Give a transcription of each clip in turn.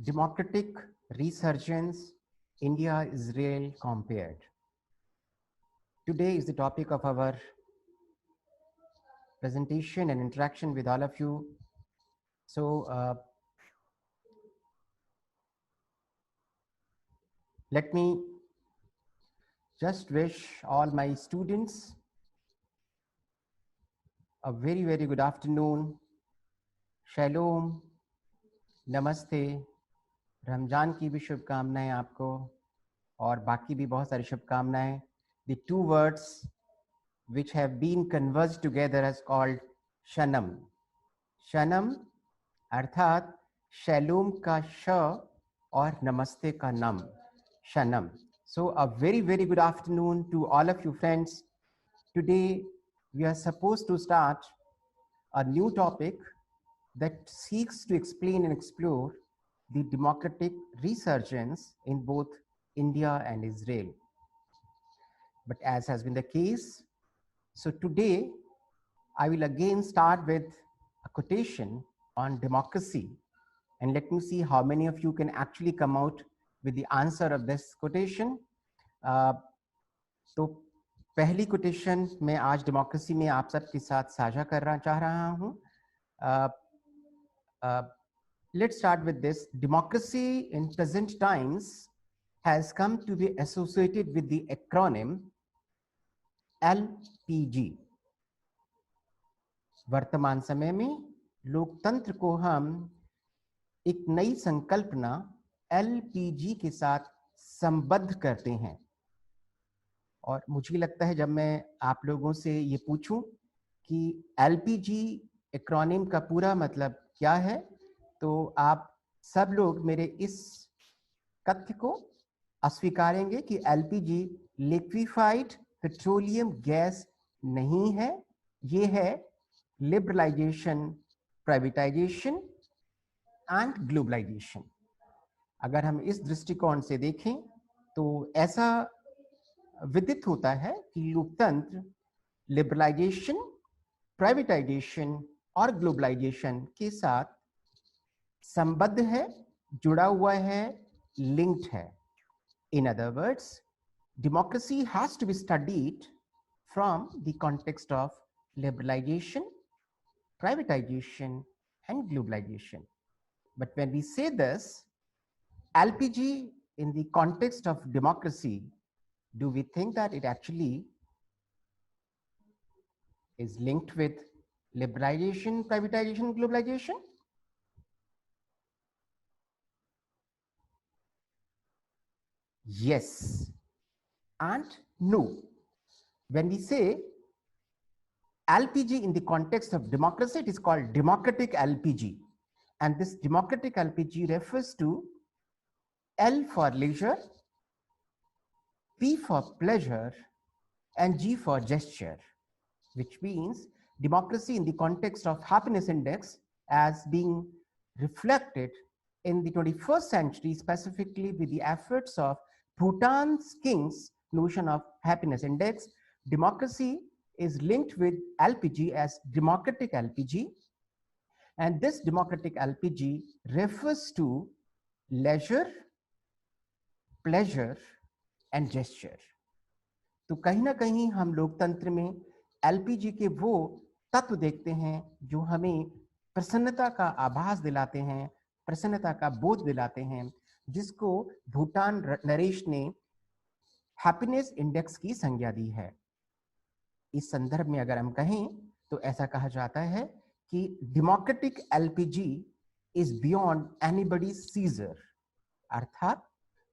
Democratic resurgence, India-Israel compared. Today is the topic of our presentation and interaction with all of you. So let me just wish all my students a very, very good afternoon. Shalom, नमस्ते, रमजान की भी शुभकामनाएं आपको और बाकी भी बहुत सारी शुभकामनाएं. The two words which have been converged together as called Shanam. Shanam अर्थात शैलूम का श और नमस्ते का नम, Shanam. So a very, very good afternoon to all of you friends. Today we are supposed to start a new topic that seeks to explain and explore the democratic resurgence in both India and Israel. But as has been the case, so today I will again start with a quotation on democracy, and let me see how many of you can actually come out with the answer of this quotation. तो पहली quotation मैं आज democracy में आप सबके साथ साझा करना चाह रहा हूँ. Let's start with this. Democracy in present times has come to be associated with the acronym LPG. वर्तमान समय में लोकतंत्र को हम एक नई संकल्पना LPG के साथ संबद्ध करते हैं. और मुझे लगता है जब मैं आप लोगों से ये पूछूं कि LPG एक्रोनिम का पूरा मतलब क्या है, तो आप सब लोग मेरे इस कथ्य को अस्वीकारेंगे कि LPG लिक्विफाइड पेट्रोलियम गैस नहीं है, ये है लिबरलाइजेशन, प्राइवेटाइजेशन एंड ग्लोबलाइजेशन. अगर हम इस दृष्टिकोण से देखें तो ऐसा विदित होता है कि लोकतंत्र लिबरलाइजेशन, प्राइवेटाइजेशन और ग्लोबलाइजेशन के साथ संबद्ध है, जुड़ा हुआ है, लिंक्ड है. In other words, democracy has to be studied from the context of liberalization, privatization and globalization. But when we say this, LPG in the context of democracy, do we think that it actually is linked with liberalization, privatization, globalization? Yes and no. When we say LPG in the context of democracy, it is called democratic LPG. And this democratic LPG refers to L for leisure, P for pleasure, and G for gesture, which means democracy in the context of happiness index as being reflected in the 21st century, specifically with the efforts of Bhutan's king's notion of happiness index. Democracy is linked with LPG as democratic LPG, and this democratic LPG refers to leisure, pleasure and gesture. तो कहीं ना कहीं हम लोकतंत्र में LPG के वो तत्व देखते हैं जो हमें प्रसन्नता का आभास दिलाते हैं, प्रसन्नता का बोध दिलाते हैं, जिसको भूटान नरेश ने हैप्पीनेस इंडेक्स की संज्ञा दी है. इस संदर्भ में अगर हम कहें तो ऐसा कहा जाता है कि democratic LPG is beyond anybody Caesar, अर्थात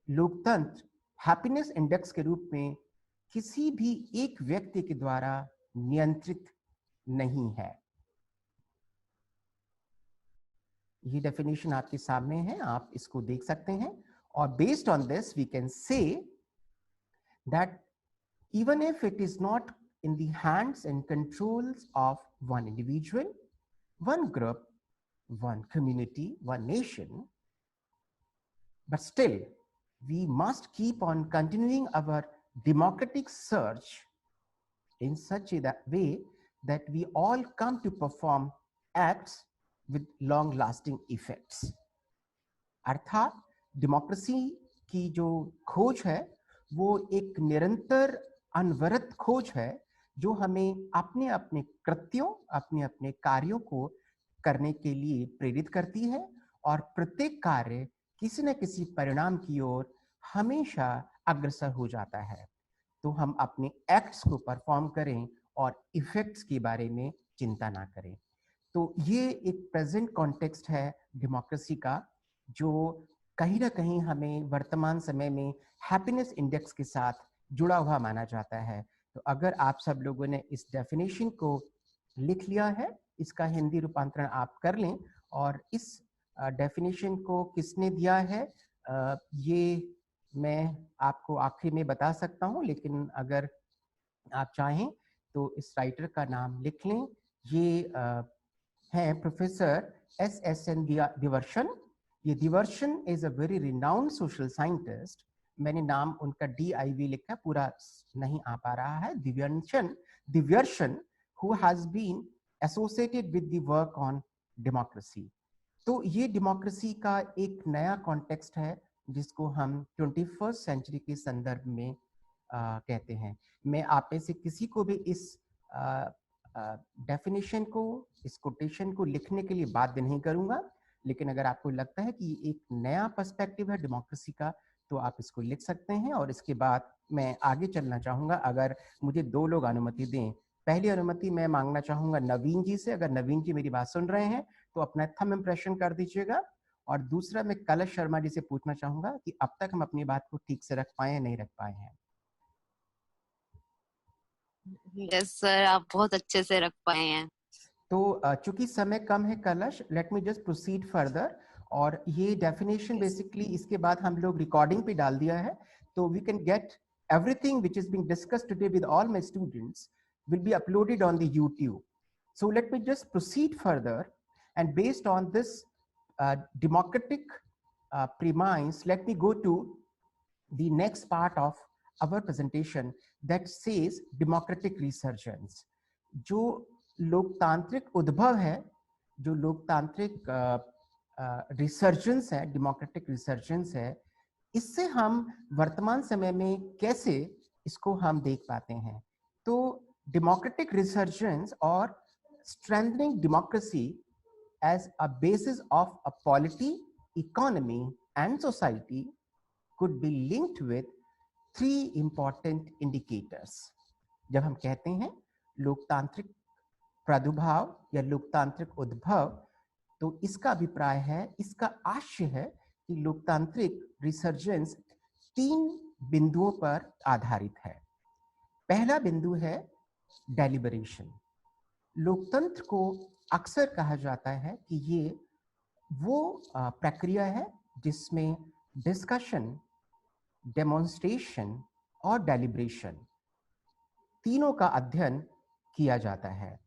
लोकतंत्र हैप्पीनेस इंडेक्स के रूप में किसी भी एक व्यक्ति के द्वारा नियंत्रित नहीं है. ये डेफिनेशन आपके सामने है, आप इसको देख सकते हैं. और based on this we can say that even if it is not in the hands and controls of one individual, one group, one community, one nation, but still we must keep on continuing our democratic search in such a way that we all come to perform acts with long-lasting effects. अर्थात democracy की जो खोज है वो एक निरंतर अनवरत खोज है जो हमें अपने अपने कृत्यों, अपने अपने कार्यों को करने के लिए प्रेरित करती है और प्रत्येक कार्य किसी न किसी परिणाम की ओर हमेशा अग्रसर हो जाता है। तो हम अपने एक्ट्स को परफॉर्म करें और इफेक्ट्स के बारे में चिंता ना करें। तो ये एक प्रेजेंट कॉन्टेक्स्ट है डेमोक्रेसी का, जो कहीं ना कहीं हमें वर्तमान समय में हैप्पीनेस इंडेक्स के साथ जुड़ा हुआ माना जाता है। तो अगर आप सब लोगों ने इस डेफिनेशन को लिख लिया है, इसका हिंदी रूपांतरण आप कर लें। और इस डेफिनेशन को किसने दिया है ये मैं आपको आखिरी में बता सकता हूँ, लेकिन अगर आप चाहें तो इस राइटर का नाम लिख लें। ये है प्रोफेसर S.S.N. दिवर्शन। ये दिवर्शन is a very renowned social scientist. मैंने नाम उनका DIV लिखा, पूरा नहीं आ पा रहा है। दिव्यर्शन who has been associated with the work on democracy। तो ये डेमोक्रेसी का एक नया कॉन्टेक्स्ट है जिसको हम 21st सेंचुरी के संदर्भ में कहते हैं। मैं आप में से किसी को भी इस डेफिनेशन को, इस कोटेशन को लिखने के लिए बाध्य नहीं करूंगा, लेकिन अगर आपको लगता है कि एक नया पर्सपेक्टिव है डेमोक्रेसी का तो आप इसको लिख सकते हैं। और इसके बाद मैं आगे चलना चाहूंगा, अगर मुझे 2 लोग अनुमति दें। पहली अनुमति मैं मांगना चाहूंगा नवीन जी से। अगर नवीन जी मेरी बात सुन रहे हैं तो अपना थंब इम्प्रेशन कर दीजिएगा। और दूसरा मैं कलश शर्मा जी से पूछना चाहूंगा कि अब तक हम अपनी बात को ठीक से रख पाए हैं, नहीं रख पाए हैं। यस सर, आप बहुत अच्छे से रख पाए हैं। तो चूंकि समय कम है कलश, late me just proceed further. और ये डेफिनेशन बेसिकली इसके बाद हम लोग रिकॉर्डिंग पे डाल दिया है, तो we can get everything which is being discussed today with all my students will be uploaded on the YouTube. So let me just proceed further, and based on this democratic premise, let me go to the next part of our presentation that says democratic resurgence। जो लोकतांत्रिक उद्भव है, जो लोकतांत्रिक resurgence है, democratic resurgence है, इससे हम वर्तमान समय में कैसे इसको हम देख पाते हैं। तो डेमोक्रेटिक रिसर्जेंस और strengthening democracy as a basis of a polity, economy and society could be linked with 3 important indicators। जब हम कहते हैं लोकतांत्रिक प्रादुर्भाव या लोकतांत्रिक उद्भव, तो इसका अभिप्राय है, इसका आशय है कि लोकतांत्रिक रिसर्जेंस 3 बिंदुओं पर आधारित है। पहला बिंदु है डेलिबरेशन। लोकतंत्र को अक्सर कहा जाता है कि ये वो प्रक्रिया है जिसमें डिस्कशन, डेमोन्स्ट्रेशन और डेलिब्रेशन तीनों का अध्ययन किया जाता है।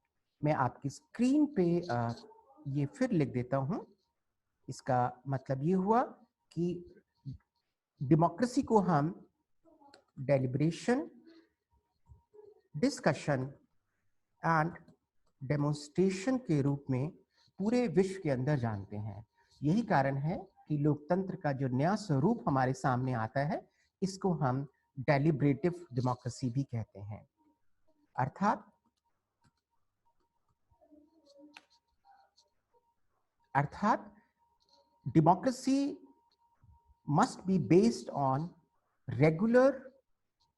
मैं आपकी स्क्रीन पे ये फिर लिख देता हूं। इसका मतलब ये हुआ कि डेमोक्रेसी को हम डेलिब्रेशन, डिस्कशन एंड डेमोन्स्ट्रेशन के रूप में पूरे विश्व के अंदर जानते हैं। यही कारण है कि लोकतंत्र का जो नया स्वरूप हमारे सामने आता है, इसको हम डेलिब्रेटिव डेमोक्रेसी भी कहते हैं। अर्थात democracy must be based on regular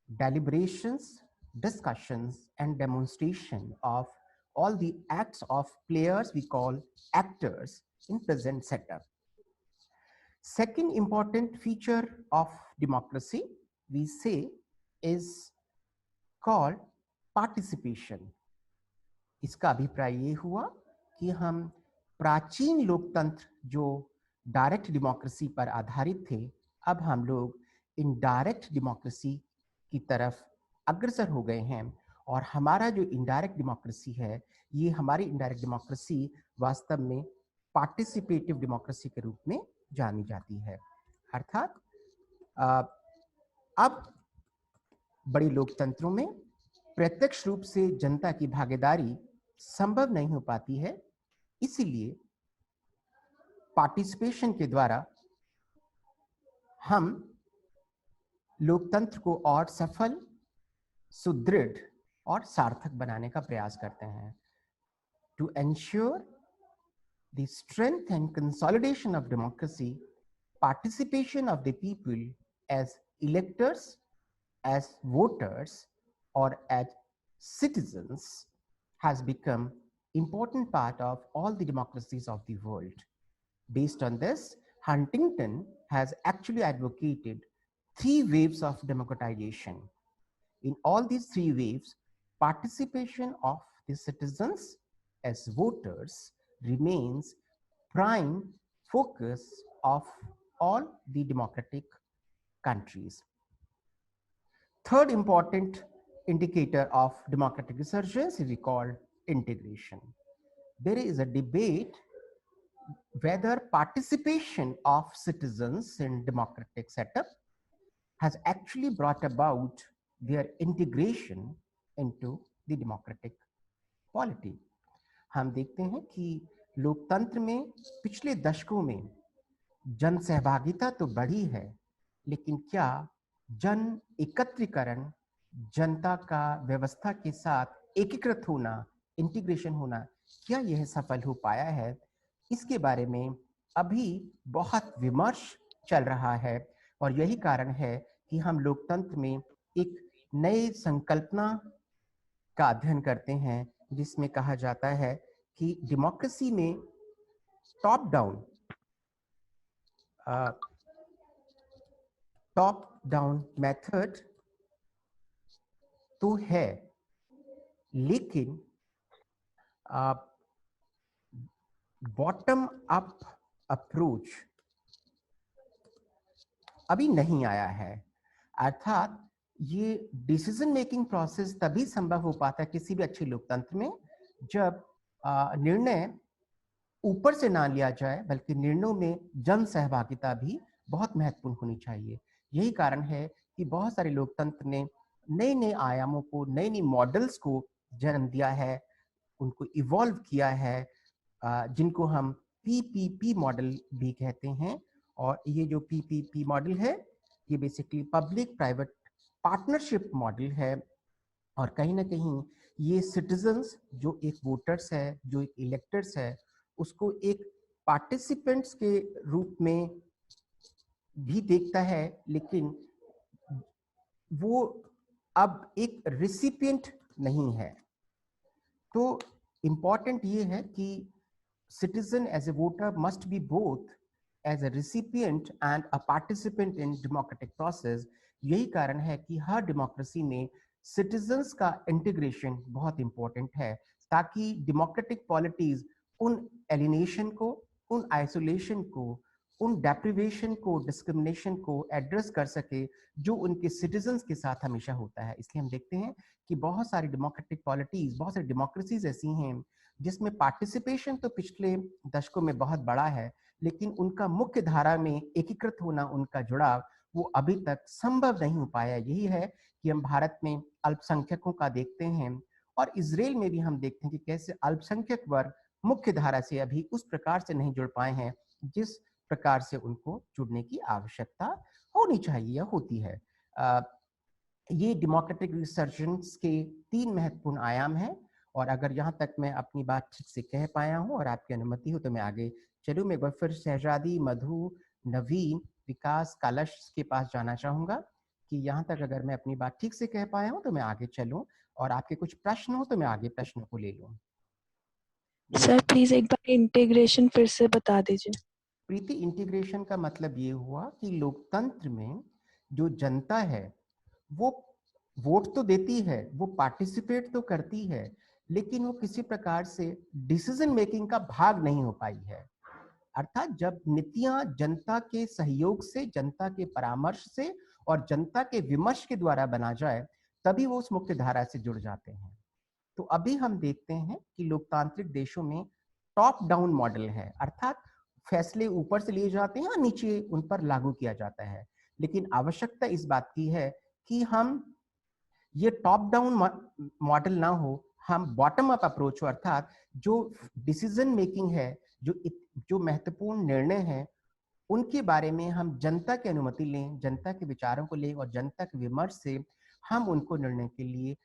deliberations, discussions and demonstration of all the acts of players we call actors in present setup। Second important feature of democracy we say is called participation। इसका अभिप्राय ये हुआ कि हम प्राचीन लोकतंत्र जो direct democracy पर आधारित थे, अब हम लोग इनडायरेक्ट डेमोक्रेसी की तरफ अग्रसर हो गए हैं। और हमारा जो इनडायरेक्ट डेमोक्रेसी है, ये हमारी इनडायरेक्ट डेमोक्रेसी वास्तव में पार्टिसिपेटिव डेमोक्रेसी के रूप में जानी जाती है। अर्थात अब बड़े लोकतंत्रों में प्रत्यक्ष रूप से जनता की भागीदारी संभव नहीं हो पाती है, इसीलिए पार्टिसिपेशन के द्वारा हम लोकतंत्र को और सफल, सुदृढ़ और सार्थक बनाने का प्रयास करते हैं। To ensure the strength and consolidation of democracy, participation of the people as electors, as voters, or as citizens has become important part of all the democracies of the world. Based on this, Huntington has actually advocated 3 waves of democratization. In all these 3 waves, participation of the citizens as voters remains prime focus of all the democratic countries. Third important indicator of democratic resurgence is called integration. There is a debate whether participation of citizens in democratic setup has actually brought about their integration into the democratic polity. हम देखते हैं कि लोकतंत्र में पिछले दशकों में जन सहभागिता तो बढ़ी है, लेकिन क्या जन एकत्रीकरण, जनता का व्यवस्था के साथ एकीकृत होना, इंटीग्रेशन होना, क्या यह सफल हो पाया है? इसके बारे में अभी बहुत विमर्श चल रहा है और यही कारण है कि हम लोकतंत्र में एक नए संकल्पना का अध्ययन करते हैं, जिसमें कहा जाता है कि डेमोक्रेसी में टॉप डाउन मेथड तो है, लेकिन बॉटम अप अप्रोच अभी नहीं आया है। अर्थात ये डिसीजन मेकिंग प्रोसेस तभी संभव हो पाता है किसी भी अच्छे लोकतंत्र में जब निर्णय ऊपर से ना लिया जाए, बल्कि निर्णयों में जन सहभागिता भी बहुत महत्वपूर्ण होनी चाहिए। यही कारण है कि बहुत सारे लोकतंत्र ने नए नए आयामों को, नए नए मॉडल्स को जन्म दिया है, उनको इवॉल्व किया है, जिनको हम पीपीपी मॉडल भी कहते हैं। और ये जो पीपीपी मॉडल है, ये basically public private partnership model है। और कहीं ना कहीं ये सिटीजन्स जो एक वोटर्स है, जो एक इलेक्टर्स है, उसको एक पार्टिसिपेंट्स के रूप में भी देखता है, लेकिन वो अब एक रिसिपिएंट नहीं है। तो इम्पॉर्टेंट ये है कि citizen as a voter must be both as a recipient and a participant in democratic process. यही कारण है कि हर डेमोक्रेसी में सिटीजन्स का इंटीग्रेशन बहुत इंपॉर्टेंट है, ताकि डेमोक्रेटिक पॉलिटीज उन एलिनेशन को, उन आइसोलेशन को, उन डेप्रिवेशन को, डिस्क्रिमिनेशन को एड्रेस कर सके जो उनके सिटीजन्स के साथ हमेशा होता है। इसलिए हम देखते हैं कि बहुत सारी डेमोक्रेटिक पॉलिटीज, बहुत सारी डेमोक्रेसीज ऐसी हैं जिसमें पार्टिसिपेशन तो पिछले दशकों में बहुत बड़ा है, लेकिन उनका मुख्य धारा में एकीकृत होना, उनका जुड़ाव, वो अभी तक संभव नहीं हो पाया। यही है कि हम भारत में अल्पसंख्यकों का देखते हैं और इजराइल में भी हम देखते हैं कि कैसे अल्पसंख्यक वर्ग मुख्य धारा से अभी उस प्रकार से नहीं जुड़ पाए हैं जिस प्रकार से उनको जुड़ने की आवश्यकता होनी चाहिए या होती है। ये डेमोक्रेटिक रिसर्जेंस के 3 महत्वपूर्ण आयाम हैं। और अगर यहाँ तक मैं अपनी बात ठीक से कह पाया हूँ और आपकी अनुमति हो तो मैं आगे चलूँ। मैं एक बार फिर शहजादी, मधु, नवीन, विकास, कलश के पास जाना चाहूँगा कि यहाँ तक अगर मैं अपनी बात ठीक से कह पाया हूँ तो मैं आगे चलूँ, और आपके कुछ प्रश्न हो तो मैं आगे प्रश्नों को ले लूँ। सर प्लीज एक बार इंटीग्रेशन फिर से बता दीजिए। प्रीति, इंटीग्रेशन का मतलब ये हुआ कि लोकतंत्र में जो जनता है वो वोट तो देती है, वो पार्टिसिपेट तो करती है, लेकिन वो किसी प्रकार से डिसीजन मेकिंग का भाग नहीं हो पाई है। अर्थात जब नीतियां जनता के सहयोग से, जनता के परामर्श से और जनता के विमर्श के द्वारा बना जाए, तभी वो उस मुख्य धारा से जुड़ जाते हैं। तो अभी हम देखते हैं कि लोकतांत्रिक देशों में टॉप डाउन मॉडल है, अर्थात फैसले ऊपर से लिए जाते हैं और नीचे उन पर लागू किया जाता है। लेकिन आवश्यकता इस बात की है कि हम ये टॉप डाउन मॉडल ना हो, हम बॉटम अप अप्रोच हो, अर्थात जो डिसीजन मेकिंग है, जो महत्वपूर्ण निर्णय है, उनके बारे में हम जनता की अनुमति लें, जनता के विचारों को लें और जनता के विमर्श से हम उनको निर्णय के लिए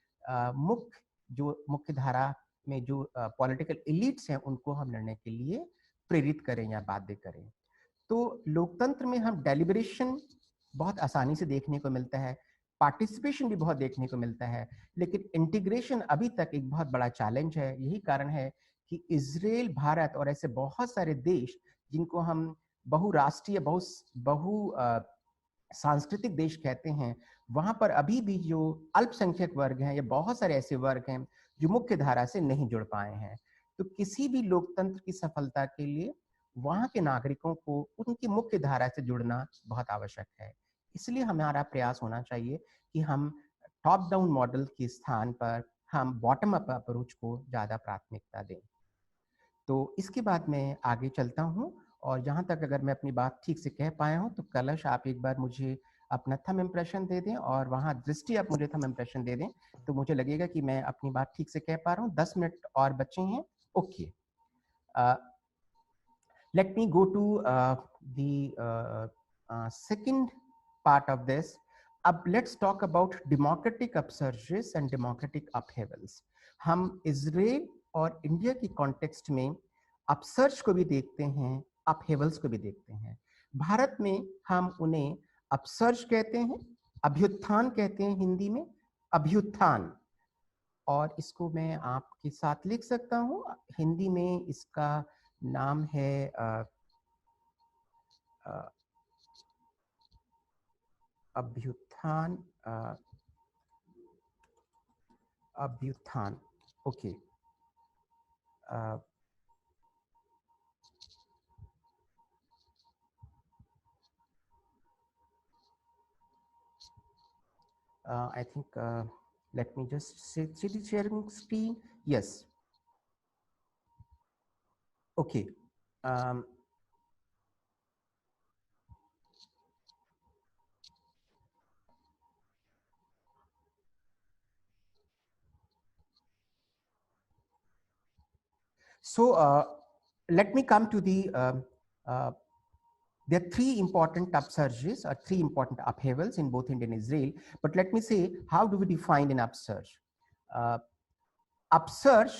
मुख्य धारा में जो पॉलिटिकल एलिट्स हैं उनको हम निर्णय के लिए प्रेरित करें या बाध्य करें। तो लोकतंत्र में हम डेलिब्रेशन बहुत आसानी से देखने को मिलता है, पार्टिसिपेशन भी बहुत देखने को मिलता है, लेकिन इंटीग्रेशन अभी तक एक बहुत बड़ा चैलेंज है। यही कारण है कि इजराइल, भारत और ऐसे बहुत सारे देश जिनको हम बहुराष्ट्रीय बहु सांस्कृतिक देश कहते हैं, वहां पर अभी भी जो अल्पसंख्यक वर्ग हैं या बहुत सारे ऐसे वर्ग हैं जो मुख्य धारा से नहीं जुड़ पाए हैं। तो किसी भी लोकतंत्र की सफलता के लिए वहां के नागरिकों को उनकी मुख्य धारा से जुड़ना बहुत आवश्यक है। इसलिए हमारा प्रयास होना चाहिए कि हम टॉप डाउन मॉडल के स्थान पर हम बॉटम अप अप्रोच को ज्यादा प्राथमिकता दें। तो इसके बाद मैं आगे चलता हूं, और जहां तक अगर मैं अपनी बात ठीक से कह पाया हूं तो कलश आप एक बार मुझे अपना थंब इम्प्रेशन दे दें, और वहां दृष्टि आप मुझे थंब इम्प्रेशन दे दें, तो मुझे लगेगा कि मैं अपनी बात ठीक से कह पा रहा हूं। 10 मिनट और बचे हैं। Okay, let me go to the second part of this. Let's talk about democratic upsurges and democratic upheavals. हम इजराइल और इंडिया की कॉन्टेक्स्ट में अपसर्ज को भी देखते हैं, अपहेवल्स को भी देखते हैं। भारत में हम उन्हें अपसर्ज कहते हैं, अभ्युत्थान कहते हैं हिंदी में, अभ्युत्थान, और इसको मैं आपके साथ लिख सकता हूं। हिंदी में इसका नाम है अभ्युत्थान, अभ्युत्थान। Okay, I think let me just see the sharing screen. Yes. Okay. So let me come to the there are three important upsurges or three important upheavals in both India and Israel. But let me say, how do we define an upsurge? Upsurge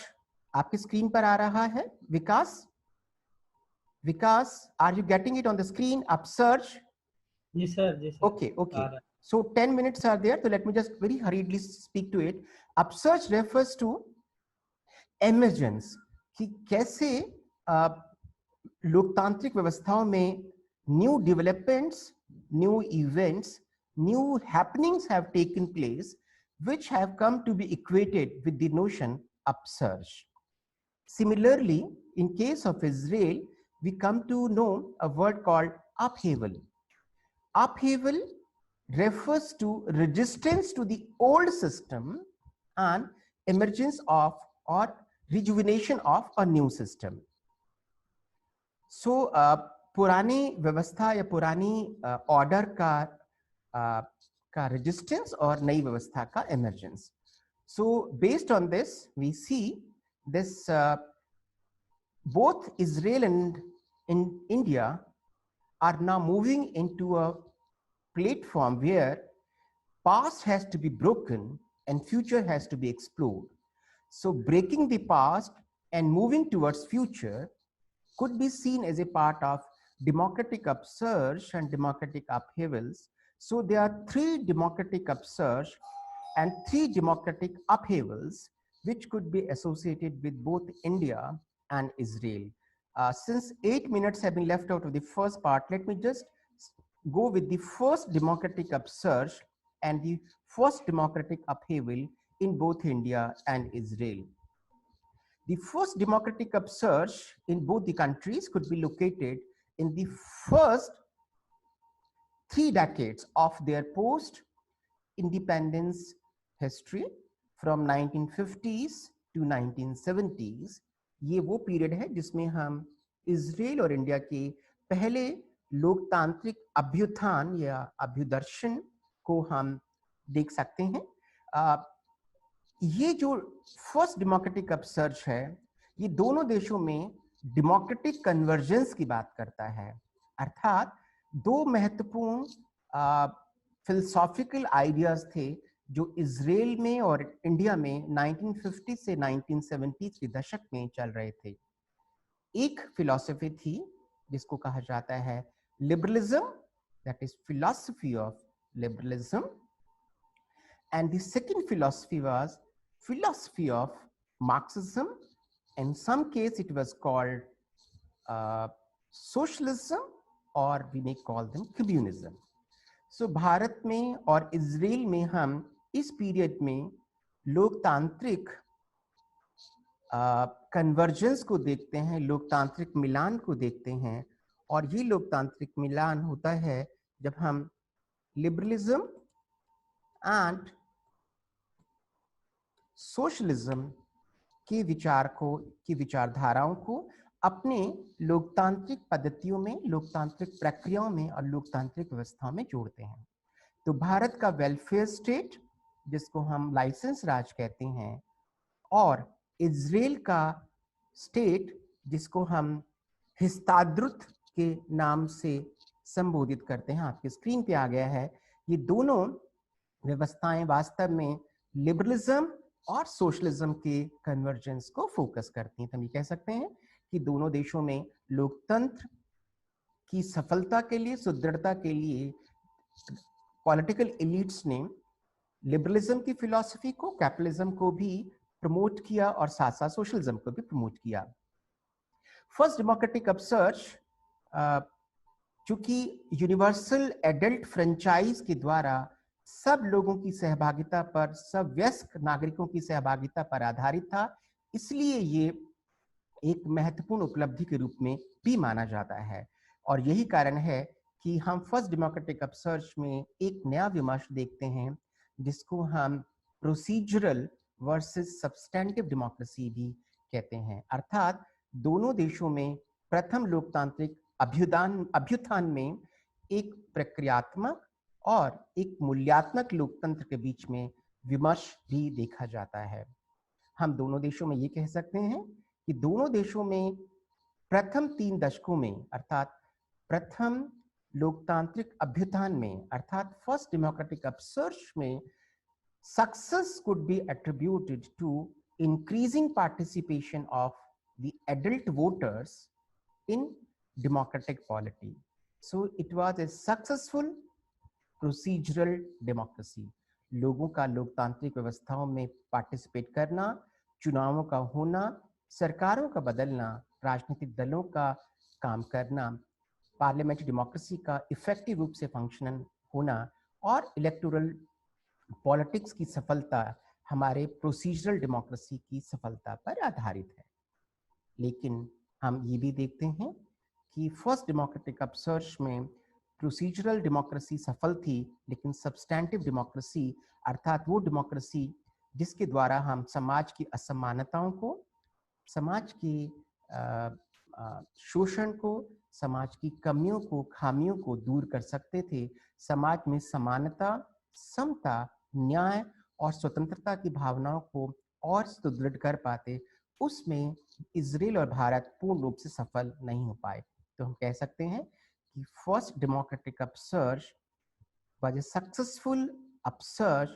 आपकी screen पर आ रहा है, विकास? Vikas, are you getting it on the screen? Upsurge? Yes, sir. Yes, sir. Okay, okay. So 10 minutes are there, so let me just very hurriedly speak to it. Upsurge refers to emergence, कि कैसे लोकतांत्रिक व्यवस्थाओं में new developments, new events, new happenings have taken place, which have come to be equated with the notion upsurge. Similarly, in case of Israel, we come to know a word called upheaval. Upheaval refers to resistance to the old system and emergence of or rejuvenation of a new system. So, पुरानी व्यवस्था या पुरानी order का resistance और नई व्यवस्था का emergence. So, based on this, we see this both Israel and in India are now moving into a platform where past has to be broken and future has to be explored. So breaking the past and moving towards future could be seen as a part of democratic upsurge and democratic upheavals. So there are three democratic upsurge and three democratic upheavals which could be associated with both India and Israel. Since 8 minutes have been left out of the first part, let me just go with the first democratic upsurge and the first democratic upheaval in both India and Israel. The first democratic upsurge in both the countries could be located in the first 3 decades of their post-independence history from 1950s to 1970s. ये वो period है जिसमें हम Israel और India के पहले लोकतांत्रिक अभ्युत्थान या अभ्युदर्शन को हम देख सकते हैं. ये जो फर्स्ट डेमोक्रेटिक अपसर्ज है, ये दोनों देशों में डेमोक्रेटिक कन्वर्जेंस की बात करता है. अर्थात दो महत्वपूर्ण फिलोसॉफिकल आइडियाज थे जो इजराइल में और इंडिया में 1950 से 1970 के दशक में चल रहे थे। एक फिलॉसफी थी जिसको कहा जाता है liberalism, that is philosophy of liberalism, and the second philosophy was philosophy of Marxism. In some case it was called socialism, or we may call them communism. So Bharat में और इजराइल में हम इस पीरियड में लोकतांत्रिक कन्वर्जेंस को देखते हैं, लोकतांत्रिक मिलान को देखते हैं, और ये लोकतांत्रिक मिलान होता है जब हम लिबरलिज्म एंड सोशलिज्म की विचारधाराओं को अपने लोकतांत्रिक पद्धतियों में, लोकतांत्रिक प्रक्रियाओं में और लोकतांत्रिक व्यवस्थाओं में जोड़ते हैं। तो भारत का वेलफेयर स्टेट, जिसको हम लाइसेंस राज कहते हैं, और इजराइल का स्टेट, जिसको हम हिस्ताद्रुत के नाम से संबोधित करते हैं, आपके स्क्रीन पे आ गया है, ये दोनों व्यवस्थाएं वास्तव में लिबरलिज्म और सोशलिज्म के कन्वर्जेंस को फोकस करती हैं। तो हम ये कह सकते हैं कि दोनों देशों में लोकतंत्र की सफलता के लिए, सुदृढ़ता के लिए पॉलिटिकल एलिट्स ने लिबरलिज्म की फिलॉसफी को, कैपिटलिज्म को भी प्रमोट किया और साथ साथ सोशलिज्म को भी प्रमोट किया। फर्स्ट डेमोक्रेटिक अपसर्च चूंकि यूनिवर्सल एडल्ट फ्रेंचाइज के द्वारा सब लोगों की सहभागिता पर, सब वयस्क नागरिकों की सहभागिता पर आधारित था, इसलिए ये एक महत्वपूर्ण उपलब्धि के रूप में भी माना जाता है। और यही कारण है कि हम फर्स्ट डेमोक्रेटिक अपसर्च में एक नया विमर्श देखते हैं जिसको हम प्रोसीजरल वर्सेस सब्सटेंटिव डेमोक्रेसी भी कहते हैं। अर्थात दोनों देशों में प्रथम लोकतांत्रिक अभ्युत्थान में एक प्रक्रियात्मक और एक मूल्यात्मक लोकतंत्र के बीच में विमर्श भी देखा जाता है। हम दोनों देशों में ये कह सकते हैं कि दोनों देशों में प्रथम 3 दशकों में, अर्थात प्रथम लोकतांत्रिक अभ्युत्थान में, अर्थात फर्स्ट डेमोक्रेटिक अपसर्च में, success could be attributed to increasing participation of the adult voters in democratic polity. So it was a successful procedural democracy. लोगों का लोकतांत्रिक व्यवस्थाओं में पार्टिसिपेट करना, चुनावों का होना, सरकारों का बदलना, राजनीतिक दलों का काम करना, पार्लियामेंट्री डेमोक्रेसी का इफेक्टिव रूप से फंक्शन होना और इलेक्टोरल पॉलिटिक्स की सफलता हमारे प्रोसीजरल डेमोक्रेसी की सफलता पर आधारित है। लेकिन हम ये भी देखते हैं कि फर्स्ट डेमोक्रेटिक अपसर्च में प्रोसीजरल डेमोक्रेसी सफल थी, लेकिन सब्सटेंटिव डेमोक्रेसी, अर्थात वो डेमोक्रेसी जिसके द्वारा हम समाज की असमानताओं को, समाज के शोषण को, समाज की कमियों को, खामियों को दूर कर सकते थे, समाज में समानता, समता, न्याय और स्वतंत्रता की भावनाओं को और सुदृढ़ कर पाते, उसमें इजराइल और भारत पूर्ण रूप से सफल नहीं हो पाए। तो हम कह सकते हैं कि first democratic upsurge was a successful upsurge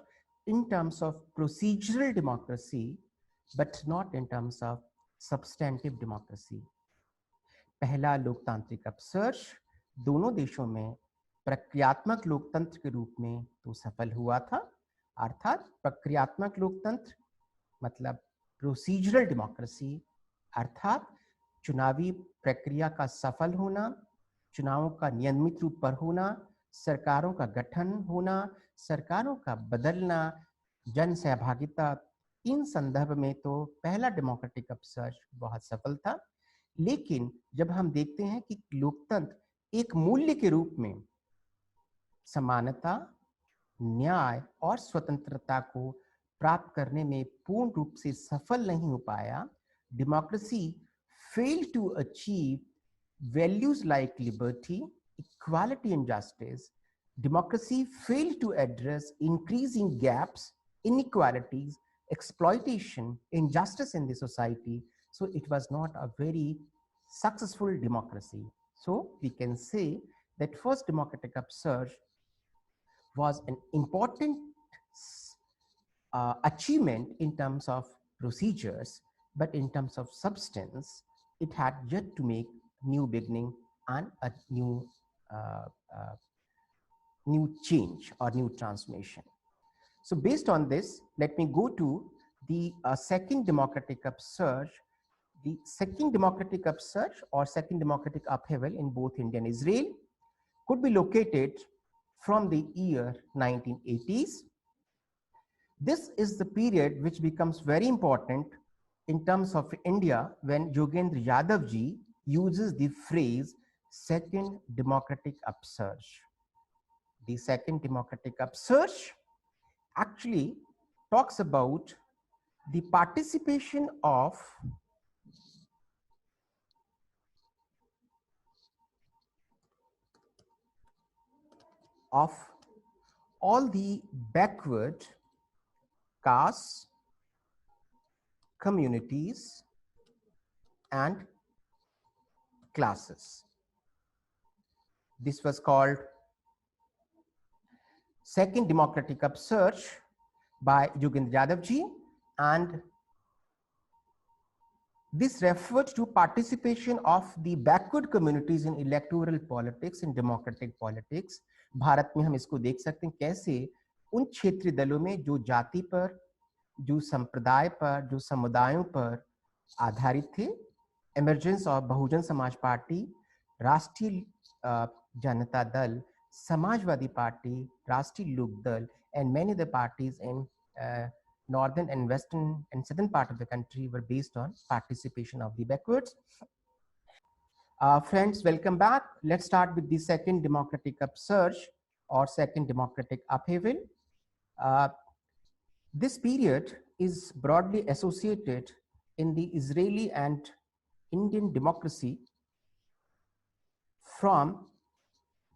in terms of procedural democracy, but not in terms of substantive democracy. पहला लोकतांत्रिक अपसर्च दोनों देशों में प्रक्रियात्मक लोकतंत्र के रूप में तो सफल हुआ था, अर्थात प्रक्रियात्मक लोकतंत्र मतलब प्रोसीजरल डेमोक्रेसी, अर्थात चुनावी प्रक्रिया का सफल होना, चुनावों का नियमित रूप पर होना, सरकारों का गठन होना, सरकारों का बदलना, जन सहभागिता, इन संदर्भ में तो पहला डेमोक्रेटिक अपसर्च बहुत सफल था। लेकिन जब हम देखते हैं कि लोकतंत्र एक मूल्य के रूप में समानता, न्याय और स्वतंत्रता को प्राप्त करने में पूर्ण रूप से सफल नहीं हो पाया, democracy failed to achieve values like liberty, equality and justice. Democracy failed to address increasing gaps, inequalities, exploitation, injustice in the society. So it was not a very successful democracy. So we can say that first democratic upsurge was an important achievement in terms of procedures, but in terms of substance, it had yet to make new beginning and a new change or new transformation. So based on this, let me go to the second democratic upsurge. The second democratic upsurge or second democratic upheaval in both India and Israel could be located from the year 1980s. This is the period which becomes very important in terms of India when Yogendra Yadav ji uses the phrase second democratic upsurge. The second democratic upsurge actually talks about the participation of all the backward castes, communities, and classes. This was called second democratic upsurge by Yogendra Yadav ji, and this referred to participation of the backward communities in electoral politics, in democratic politics. Bharat में हम इसको देख सकते हैं कैसे उन क्षेत्रीय दलों में जो जाति पर, जो संप्रदाय पर, जो समुदायों पर आधारित थे, emergence of Bahujan Samaj party, राष्ट्रीय जनता दल, समाजवादी पार्टी, राष्ट्रीय लोक दल, and many other parties in northern and western and southern part of the country were based on participation of the backwards. Friends, welcome back. Let's start with the second democratic upsurge or second democratic upheaval. This period is broadly associated in the Israeli and Indian democracy from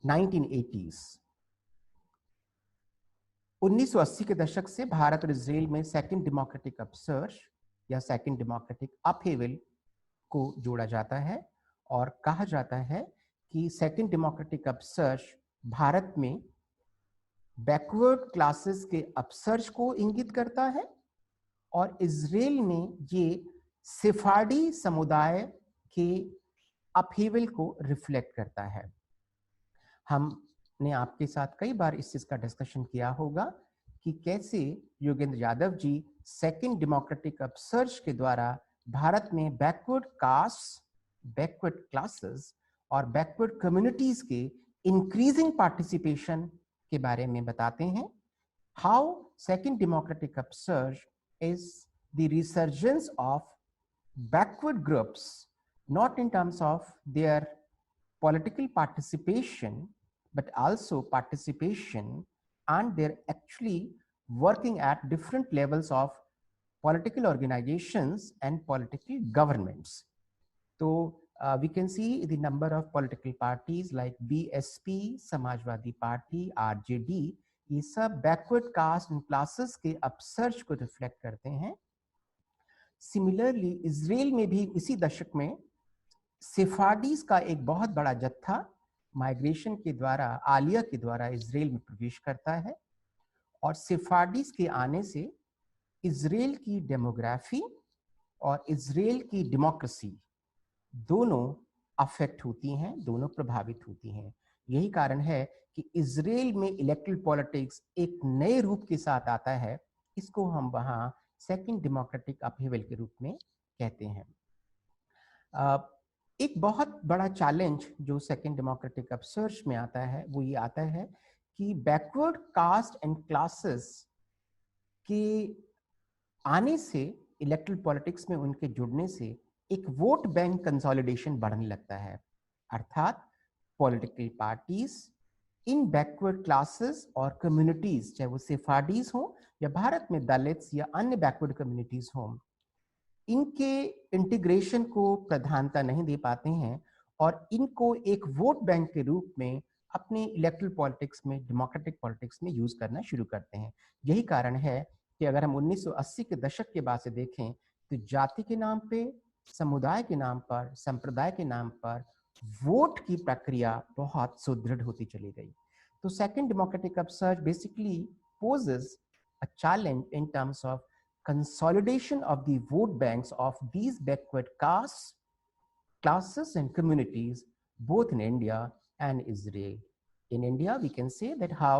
1980s. 1980 के दशक से भारत और Israel में second democratic upsurge या second democratic upheaval को जोड़ा जाता है और कहा जाता है कि सेकंड डेमोक्रेटिक अपसर्ज भारत में बैकवर्ड क्लासेस के अपसर्ज को इंगित करता है और इजराइल में ये सेफार्डी समुदाय के अपहेवल को रिफ्लेक्ट करता है। हमने आपके साथ कई बार इस चीज का डिस्कशन किया होगा कि कैसे Yogendra Yadav ji second democratic upsurge के द्वारा भारत में बैकवर्ड कास्ट, बैकवर्ड क्लासेस और बैकवर्ड कम्युनिटीज के इंक्रीजिंग पार्टिसिपेशन के बारे में बताते हैं। How second democratic upsurge is the resurgence of backward groups, not in terms of their political participation, but also participation, and they're actually working at different levels of political organizations and political governments. So we can see the number of political parties like BSP, Samajwadi Party, RJD, ये सब backward caste and classes के upsurge को reflect करते हैं। Similarly Israel में भी इसी दशक में सेफार्डीज का एक बहुत बड़ा जत्था माइग्रेशन के द्वारा, आलिया के द्वारा इजराइल में प्रवेश करता है और सेफार्डीज के आने से इजराइल की डेमोग्राफी और इजराइल की डेमोक्रेसी दोनों अफेक्ट होती हैं, दोनों प्रभावित होती हैं। यही कारण है कि इजराइल में इलेक्टोरल पॉलिटिक्स एक नए रूप के साथ आता है। इसको हम वहाँ सेकंड डेमोक्रेटिक अपहेवल के रूप में कहते हैं। एक बहुत बड़ा चैलेंज जो सेकंड डेमोक्रेटिक अपसर्ज में आता है वो ये आता है कि बैकवर्ड कास्ट एंड क्लासेस के आने से, इलेक्टोरल पॉलिटिक्स में उनके जुड़ने से एक वोट बैंक कंसोलिडेशन बढ़ने लगता है। अर्थात political parties in backward classes और कम्युनिटीज, चाहे वो सेफार्डीज हो या भारत में दलित्स या अन्य बैकवर्ड कम्युनिटीज हों, इनके इंटीग्रेशन को प्रधानता नहीं दे पाते हैं और इनको एक वोट बैंक के रूप में अपने इलेक्टोरल पॉलिटिक्स में, डेमोक्रेटिक पॉलिटिक्स में यूज करना शुरू करते हैं। यही कारण है कि अगर हम 1980 के दशक के बाद से देखें तो जाति के नाम पे, समुदाय के नाम पर, संप्रदाय के नाम पर वोट की प्रक्रिया बहुत सुदृढ़ होती चली गई। तो second democratic upsurge basically poses a challenge in terms of consolidation of the vote banks of these backward castes, classes and communities both in India and Israel. In India, we can say that how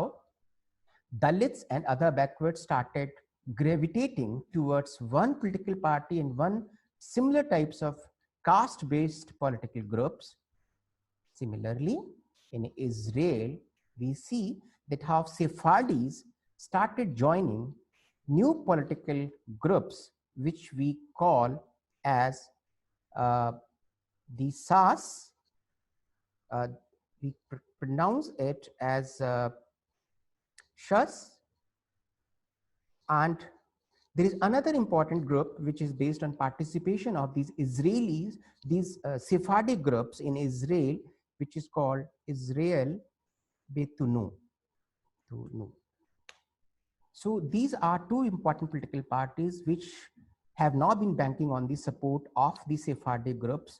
Dalits and other backwards started gravitating towards one political party and one similar types of caste-based political groups. Similarly, in Israel, we see that how Sephardis started joining new political groups, which we call as the Sas. We pronounce it as Shas. And there is another important group which is based on participation of these Israelis, these Sephardic groups in Israel, which is called Israel Betunu. So these are two important political parties which have now been banking on the support of the Sephardic groups,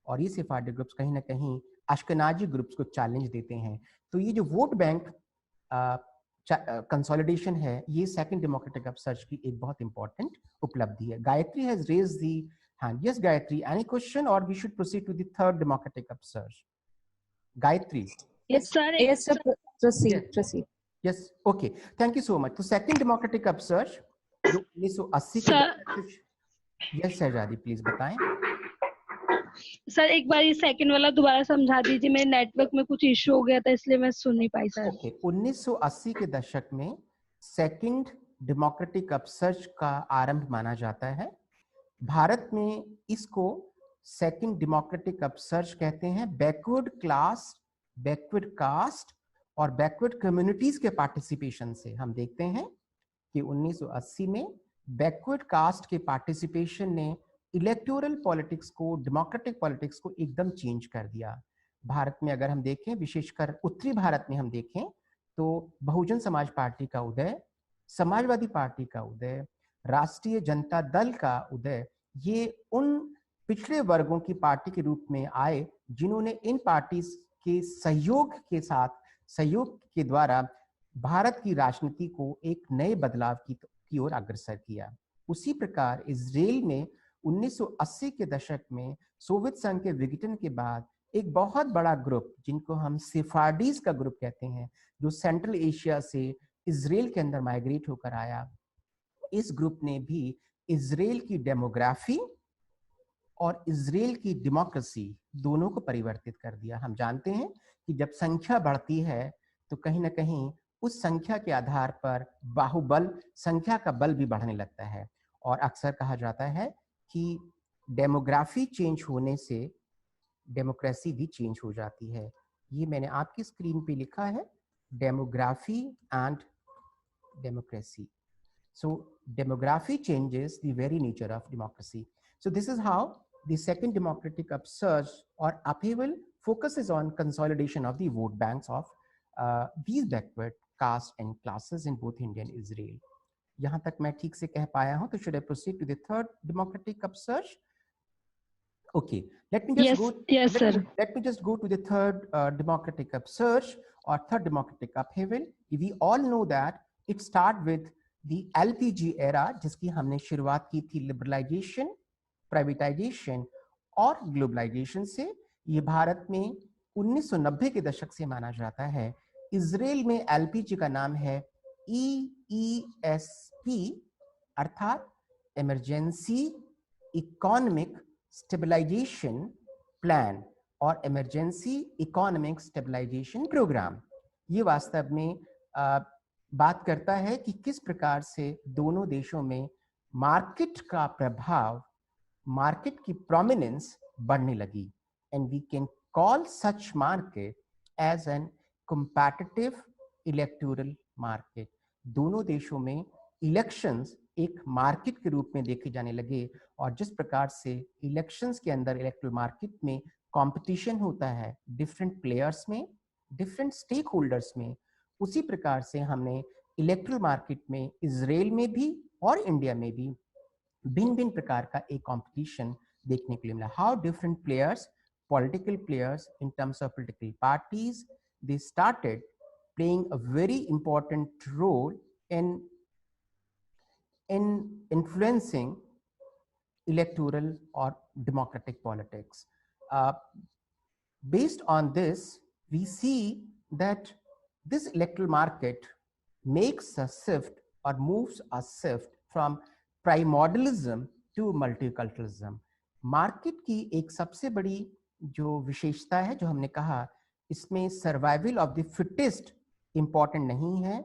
और ये Sephardic groups कहीं ना कहीं अश्केनाजी groups को challenge देते हैं। तो ये जो वोट बैंक कंसोलिडेशन है, ये सेकंड डेमोक्रेटिक अपसर्ज की एक बहुत इंपॉर्टेंट उपलब्धि है। Gayatri has raised the hand. Yes Gayatri, any question or we should proceed to the third democratic upsurge? Gayatri? Yes sir. Yes sir. Proceed. Yes, okay, thank you so much. तो second democratic upsurge जो 1980 के yes Shahzadi please बताएं। Sir एक बार ये second वाला दोबारा समझा दीजिए, मेरे नेटवर्क में कुछ इशू हो गया था इसलिए मैं सुन नहीं पाई सर। ओके, 1980 के दशक में सेकंड डेमोक्रेटिक अपसर्ज का आरंभ माना जाता है। भारत में इसको सेकंड डेमोक्रेटिक अपसर्ज कहते हैं। बैकवर्ड क्लास, बैकवर्ड कास्ट और बैकवर्ड कम्युनिटीज के पार्टिसिपेशन से हम देखते हैं कि 1980 में बैकवर्ड कास्ट के पार्टिसिपेशन ने इलेक्टोरल पॉलिटिक्स को, डेमोक्रेटिक पॉलिटिक्स को एकदम चेंज कर दिया। भारत में अगर हम देखें, विशेषकर उत्तरी भारत में हम देखें, तो बहुजन समाज पार्टी का उदय, समाजवादी पार्टी का उदय, राष्ट्रीय जनता दल का उदय, ये उन पिछड़े वर्गों की पार्टी के रूप में आए जिन्होंने इन पार्टी के सहयोग के द्वारा भारत की राजनीति को एक नए बदलाव की ओर अग्रसर किया। उसी प्रकार इजराइल में 1980 के दशक में सोवियत संघ के विघटन के बाद एक बहुत बड़ा ग्रुप, जिनको हम सेफार्डीज का ग्रुप कहते हैं, जो सेंट्रल एशिया से इजराइल के अंदर माइग्रेट होकर आया, इस ग्रुप ने भी इजराइल की डेमोग्राफी और इजराइल की डेमोक्रेसी दोनों को परिवर्तित कर दिया। हम जानते हैं कि जब संख्या बढ़ती है तो कहीं ना कहीं उस संख्या के आधार पर बाहुबल, संख्या का बल भी बढ़ने लगता है, और अक्सर कहा जाता है कि डेमोग्राफी चेंज होने से डेमोक्रेसी भी चेंज हो जाती है। ये मैंने आपकी स्क्रीन पे लिखा है, demography and democracy. So demography changes the very nature of democracy. So this is how the second democratic upsurge or upheaval focuses on consolidation of the vote banks of these backward caste and classes in both India and Israel. यहाँ तक मैं ठीक से कह पाया हूँ, तो should I proceed to the third democratic upsurge? Okay, let me just go to the third democratic upsurge or third democratic upheaval. We all know that it started with the LPG era, जिसकी हमने शुरुआत की थी liberalisation, privatisation और globalisation से। ये भारत में 1990 के दशक से माना जाता है। इजराइल में एलपीजी का नाम है EESP, अर्थात इमरजेंसी इकोनॉमिक स्टेबलाइजेशन प्लान और इमरजेंसी इकोनॉमिक स्टेबलाइजेशन प्रोग्राम। ये वास्तव में बात करता है कि किस प्रकार से दोनों देशों में मार्केट का प्रभाव, मार्केट की प्रोमिनेंस बढ़ने लगी, and we can call such market as an competitive electoral market. दोनों देशों में इलेक्शंस एक मार्केट के रूप में देखे जाने लगे, और जिस प्रकार से इलेक्शंस के अंदर इलेक्टोरल मार्केट में कंपटीशन होता है डिफरेंट प्लेयर्स में, डिफरेंट स्टेक होल्डर्स में, उसी प्रकार से हमने इलेक्ट्रल मार्केट में इजराइल में भी और इंडिया में भी भिन्न भिन्न प्रकार का एक कंपटीशन देखने के लिए मिला। How different players political players, in terms of political parties, they started playing a very important role in influencing electoral or democratic politics. Based on this, we see that this electoral market makes a shift or moves a shift from primordialism to multiculturalism. Market की एक सबसे बड़ी जो विशेषता है, जो हमने कहा, इसमें survival of the fittest important नहीं है,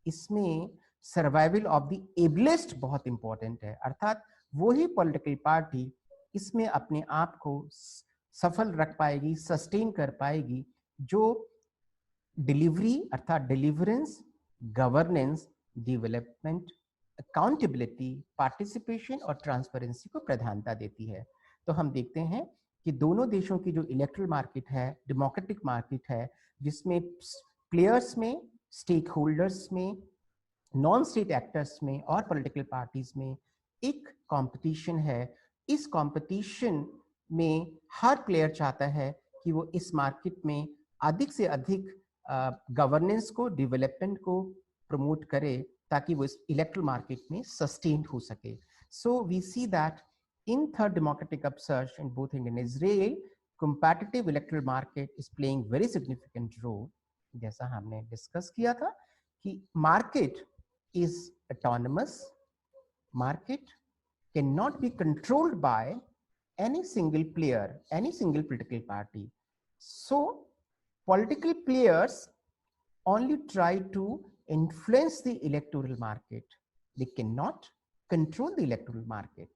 इसमें सर्वाइवल ऑफ द एबलेस्ट बहुत इंपॉर्टेंट है। अर्थात वही पॉलिटिकल पार्टी इसमें अपने आप को सफल रख पाएगी, सस्टेन कर पाएगी, जो डिलीवरी अर्थात deliverance, governance, development, accountability, participation और ट्रांसपेरेंसी को प्रधानता देती है। तो हम देखते हैं कि दोनों देशों की जो इलेक्टोरल मार्केट है, डेमोक्रेटिक मार्केट है, जिसमें प्लेयर्स में, स्टेक होल्डर्स में, नॉन स्टेट एक्टर्स में और पॉलिटिकल पार्टीज में एक कंपटीशन है। इस कंपटीशन में हर प्लेयर चाहता है कि वो इस मार्केट में अधिक से अधिक गवर्नेंस को, डेवलपमेंट को प्रमोट करे, ताकि वो इस इलेक्टोरल मार्केट में सस्टेन हो सके। So we see that in third democratic upsurge in both India and Israel, competitive electoral market is playing very significant role. जैसा हमने डिस्कस किया था कि market is autonomous, market cannot be controlled by any single player, any single political party. So political players only try to influence the electoral market. They cannot control the electoral market.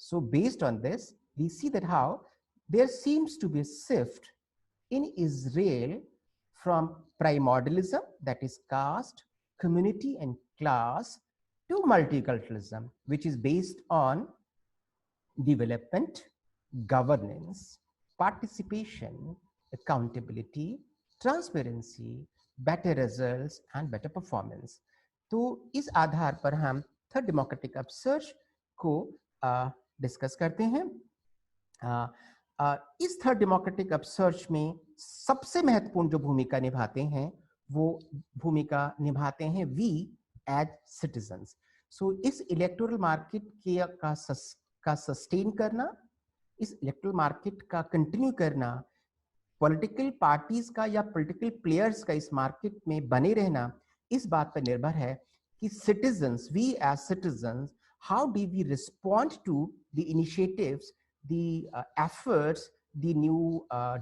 So based on this, we see that how there seems to be a shift in Israel from primordialism, that is caste, community and class, to multiculturalism, which is based on development, governance, participation, accountability, transparency, better results and better performance. तो इस आधार पर हम third democratic upsurge को discuss करते हैं। इस third democratic upsurge में सबसे महत्वपूर्ण जो भूमिका निभाते हैं, वो भूमिका निभाते हैं वी एज सिटीजन्स। सो इस इलेक्टोरल मार्केट का सस्टेन करना, इस इलेक्टोरल मार्केट का कंटिन्यू करना, पॉलिटिकल पार्टीज का या पॉलिटिकल प्लेयर्स का इस मार्केट में बने रहना, इस बात पर निर्भर है कि citizens, we as citizens, how do we respond to the initiatives, the efforts, the new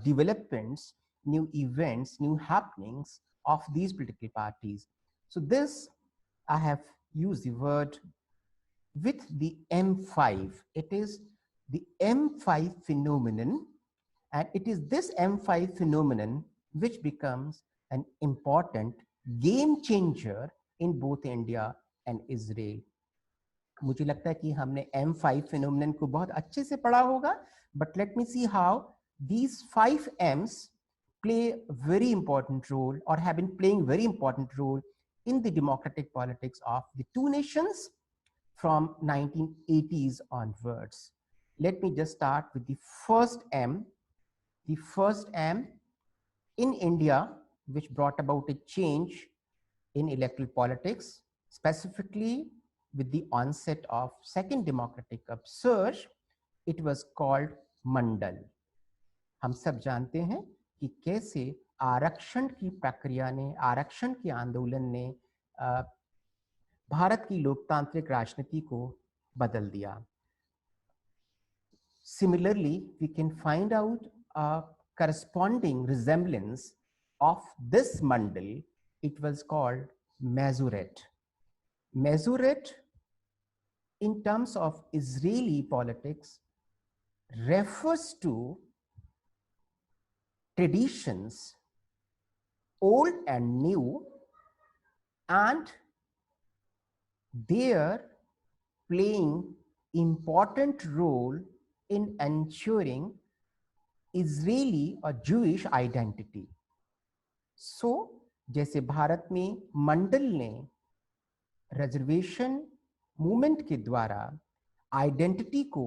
developments, new events, new happenings of these political parties. So this, I have used the word with the M5. It is the M5 phenomenon, and it is this M5 phenomenon which becomes an important game changer in both India and Israel. मुझे लगता है कि हमने M5 phenomenon को बहुत अच्छे से पढ़ा होगा, but let me see how these 5 M's play a very important role or have been playing very important role in the democratic politics of the two nations from 1980s onwards. Let me just start with the first M. The first M in India, which brought about a change in electoral politics, specifically with the onset of second democratic upsurge, it was called मंडल। हम सब जानते हैं कि कैसे आरक्षण की प्रक्रिया ने, आरक्षण के आंदोलन ने भारत की लोकतांत्रिक राजनीति को बदल दिया। Similarly, we can find out a corresponding resemblance of this mandal. It was called Masoret. Masoret, in terms of Israeli politics, refers to traditions, old and new, and they are playing important role in ensuring Israeli or Jewish identity. So, जैसे भारत में मंडल ने reservation movement के द्वारा identity को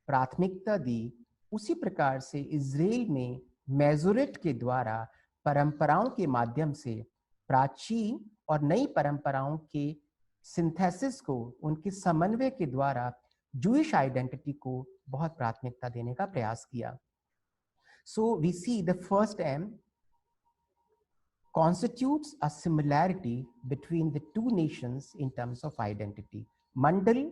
प्राथमिकता दी, उसी प्रकार से इजराइल में मेजोरेट के द्वारा परंपराओं के माध्यम से प्राचीन और नई परंपराओं के सिंथेसिस को, उनके समन्वय के द्वारा जूइश आइडेंटिटी को बहुत प्राथमिकता देने का प्रयास किया. So we see the first M constitutes a similarity between the two nations in terms of identity. Mandal,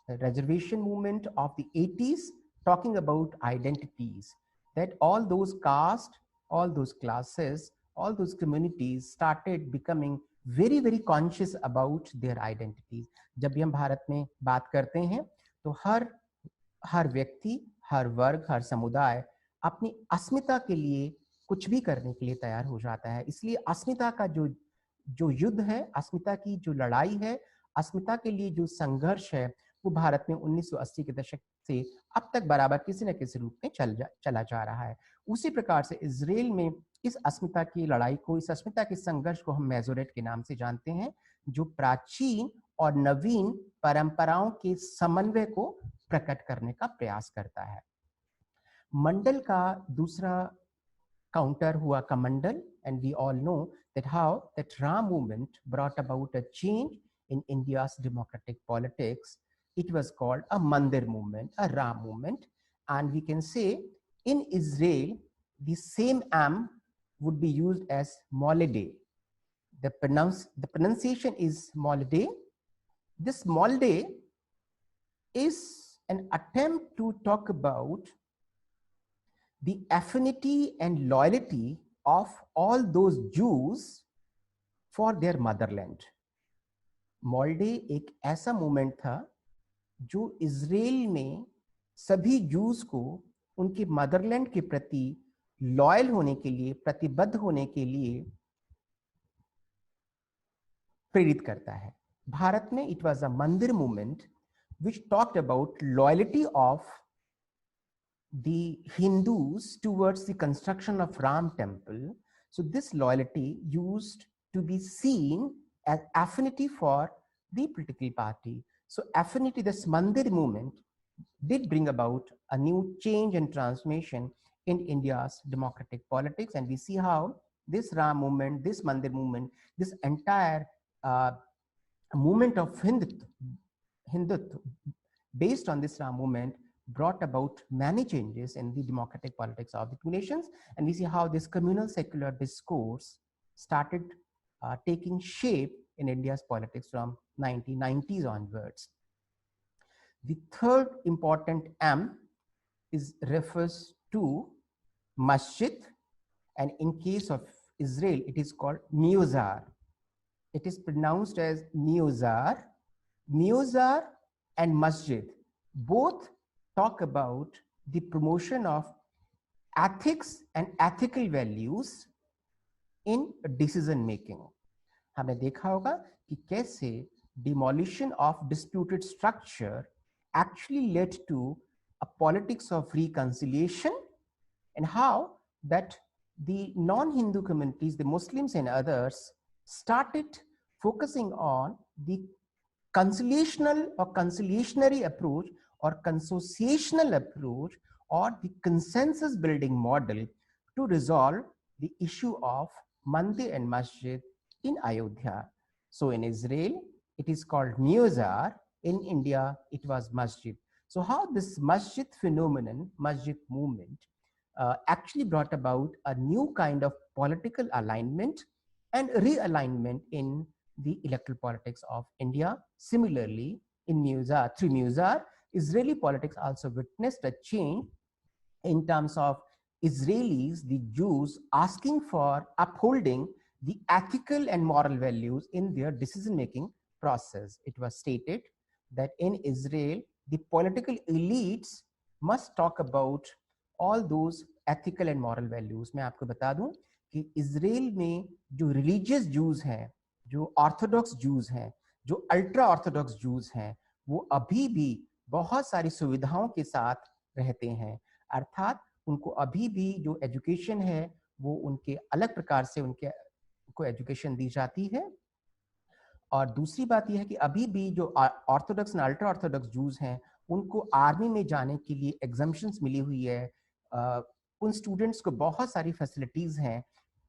the reservation movement of the 80s, talking about identities, that all those castes, all those classes, all those communities started becoming very, very conscious about their identities. जब भी हम भारत में बात करते हैं तो हर व्यक्ति, हर वर्ग, हर समुदाय अपनी अस्मिता के लिए कुछ भी करने के लिए तैयार हो जाता है. इसलिए अस्मिता का जो युद्ध है, अस्मिता की जो लड़ाई है, अस्मिता के लिए जो संघर्ष है, वो भारत में 1980 के दशक से अब तक बराबर किसी न किसी रूप में चला जा रहा है. उसी प्रकार से इजराइल में इस अस्मिता की लड़ाई को, इस अस्मिता के संघर्ष को हम मेजोरेट के नाम से जानते हैं, जो प्राचीन और नवीन परंपराओं के समन्वय को प्रकट करने का प्रयास करता है. मंडल का दूसरा काउंटर हुआ कमंडल, and we all know that how that Ram movement brought about a change in India's democratic politics. It was called a Mandir movement, a Ram movement, and we can say in Israel the same am would be used as Molide. The pronunciation is Molide. This Molide is an attempt to talk about the affinity and loyalty of all those Jews for their motherland. मोल्डे एक ऐसा movement था जो Israel में सभी juice को उनके Motherland के प्रति लॉयल होने के लिए, प्रतिबद्ध होने के लिए प्रेरित करता है. भारत में इट वाज अ मंदिर movement which talked about loyalty of the Hindus towards the construction of Ram temple. So this loyalty used to be seen as affinity for the political party. So affinity, this Mandir movement did bring about a new change and transformation in India's democratic politics. And we see how this Ram movement, this Mandir movement, this entire movement of Hindutva based on this Ram movement brought about many changes in the democratic politics of the two nations. And we see how this communal secular discourse started taking shape in India's politics from 1990s onwards. The third important M refers to masjid, and in case of Israel, it is called Miyuzar. It is pronounced as Miyuzar. Miyuzar and masjid both talk about the promotion of ethics and ethical values in decision making. हमने देखा होगा कि कैसे demolition of disputed structure actually led to a politics of reconciliation, and how that the non-Hindu communities, the Muslims and others, started focusing on the conciliational or conciliationary approach or consociational approach or the consensus building model to resolve the issue of Mandir and Masjid in Ayodhya. So in Israel, it is called Miyuzar. In India, it was Masjid. So how this Masjid phenomenon, Masjid movement, actually brought about a new kind of political alignment and realignment in the electoral politics of India. Similarly, in Miyuzar, through Miyuzar, Israeli politics also witnessed a change in terms of Israelis, the Jews, asking for upholding the ethical and moral values in their decision-making process. It was stated that in Israel, the political elites must talk about all those ethical and moral values. मैं आपको बता दूं कि Israel में जो religious Jews हैं, जो Orthodox juice हैं, जो अल्ट्रा ऑर्थोडॉक्स जूस हैं, वो अभी भी बहुत सारी सुविधाओं के साथ रहते हैं. अर्थात उनको अभी भी जो एजुकेशन है वो उनके अलग प्रकार से उनको एजुकेशन दी जाती है. और दूसरी बात यह है कि अभी भी जो ऑर्थोडॉक्स और अल्ट्रा ऑर्थोडॉक्स जूस हैं उनको आर्मी में जाने के लिए एग्जम्पशंस मिली हुई है, उन स्टूडेंट्स को बहुत सारी फैसिलिटीज हैं,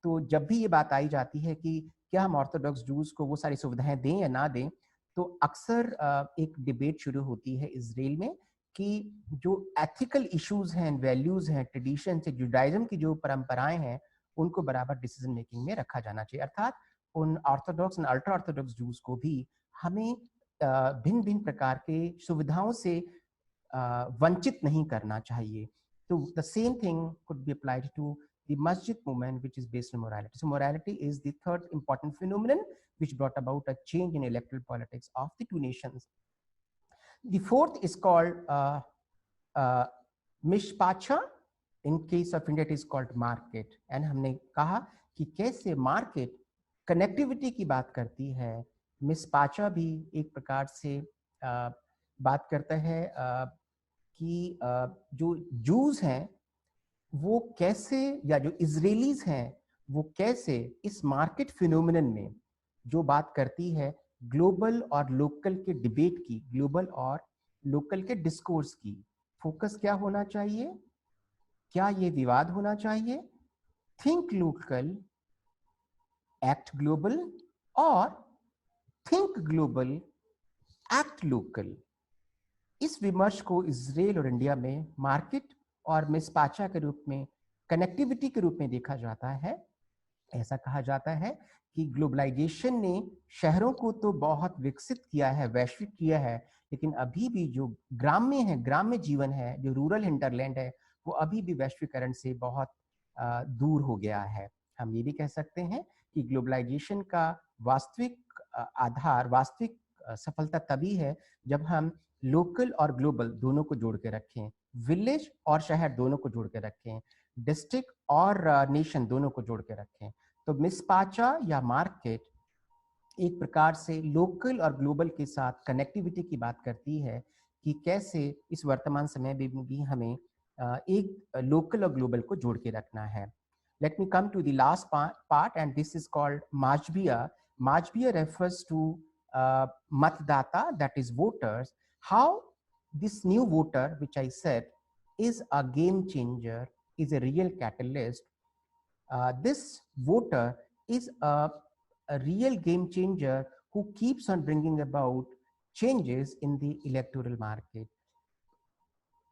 तो जब भी ये बात आई जाती है कि क्या हम ऑर्थोडॉक्स जूस को वो सारी सुविधाएं दें या ना दें, तो अक्सर एक डिबेट शुरू होती है इजराइल में कि जो एथिकल इश्यूज हैं, वैल्यूज हैं, ट्रेडिशन से, जुडाइज्म की जो परंपराएं हैं, उनको बराबर डिसीजन मेकिंग में रखा जाना चाहिए। अर्थात उन ऑर्थोडॉक्स और अल्ट्रा ऑर्थोडॉक्स जूस को भी हमें भिन्न भिन्न प्रकार के सुविधाओं से वंचित नहीं करना चाहिए। तो the same thing could be applied to the masjid movement, which is based on morality. So morality is the third important phenomenon which brought about a change in electoral politics of the two nations. The fourth is called mishpacha. In case of India, it is called market. And हमने कहा कि कैसे market connectivity की बात करती है, mishpacha भी एक प्रकार से बात करता है कि जो Jews हैं वो कैसे, या जो इजरायलीज हैं वो कैसे इस मार्केट फिनोमिनन में जो बात करती है ग्लोबल और लोकल के डिबेट की, ग्लोबल और लोकल के डिस्कोर्स की, फोकस क्या होना चाहिए, क्या ये विवाद होना चाहिए, थिंक लोकल एक्ट ग्लोबल और थिंक ग्लोबल एक्ट लोकल। इस विमर्श को इजराइल और इंडिया में मार्केट और मिसपाचा के रूप में, कनेक्टिविटी के रूप में देखा जाता है। ऐसा कहा जाता है कि ग्लोबलाइजेशन ने शहरों को तो बहुत विकसित किया है, वैश्विक किया है, लेकिन अभी भी जो ग्राम्य है, ग्राम्य जीवन है, जो रूरल हिंटरलैंड है, वो अभी भी वैश्वीकरण से बहुत दूर हो गया है। हम ये भी कह सकते हैं कि ग्लोबलाइजेशन का वास्तविक आधार, वास्तविक सफलता तभी है जब हम लोकल और ग्लोबल दोनों को जोड़ के रखें, विलेज और शहर दोनों को जोड़ के रखें, डिस्ट्रिक्ट और नेशन दोनों को जोड़ के रखें। तो मिसपाचा या मार्केट एक प्रकार से लोकल और ग्लोबल के साथ कनेक्टिविटी की बात करती है कि कैसे इस वर्तमान समय में भी हमें एक लोकल और ग्लोबल को जोड़ के रखना है। Let me come to the last part, and this is called Majbiya. Majbiya refers to Matdata, that is voters. How this new voter, which I said, is a game changer, is a real catalyst. This voter is a real game changer who keeps on bringing about changes in the electoral market.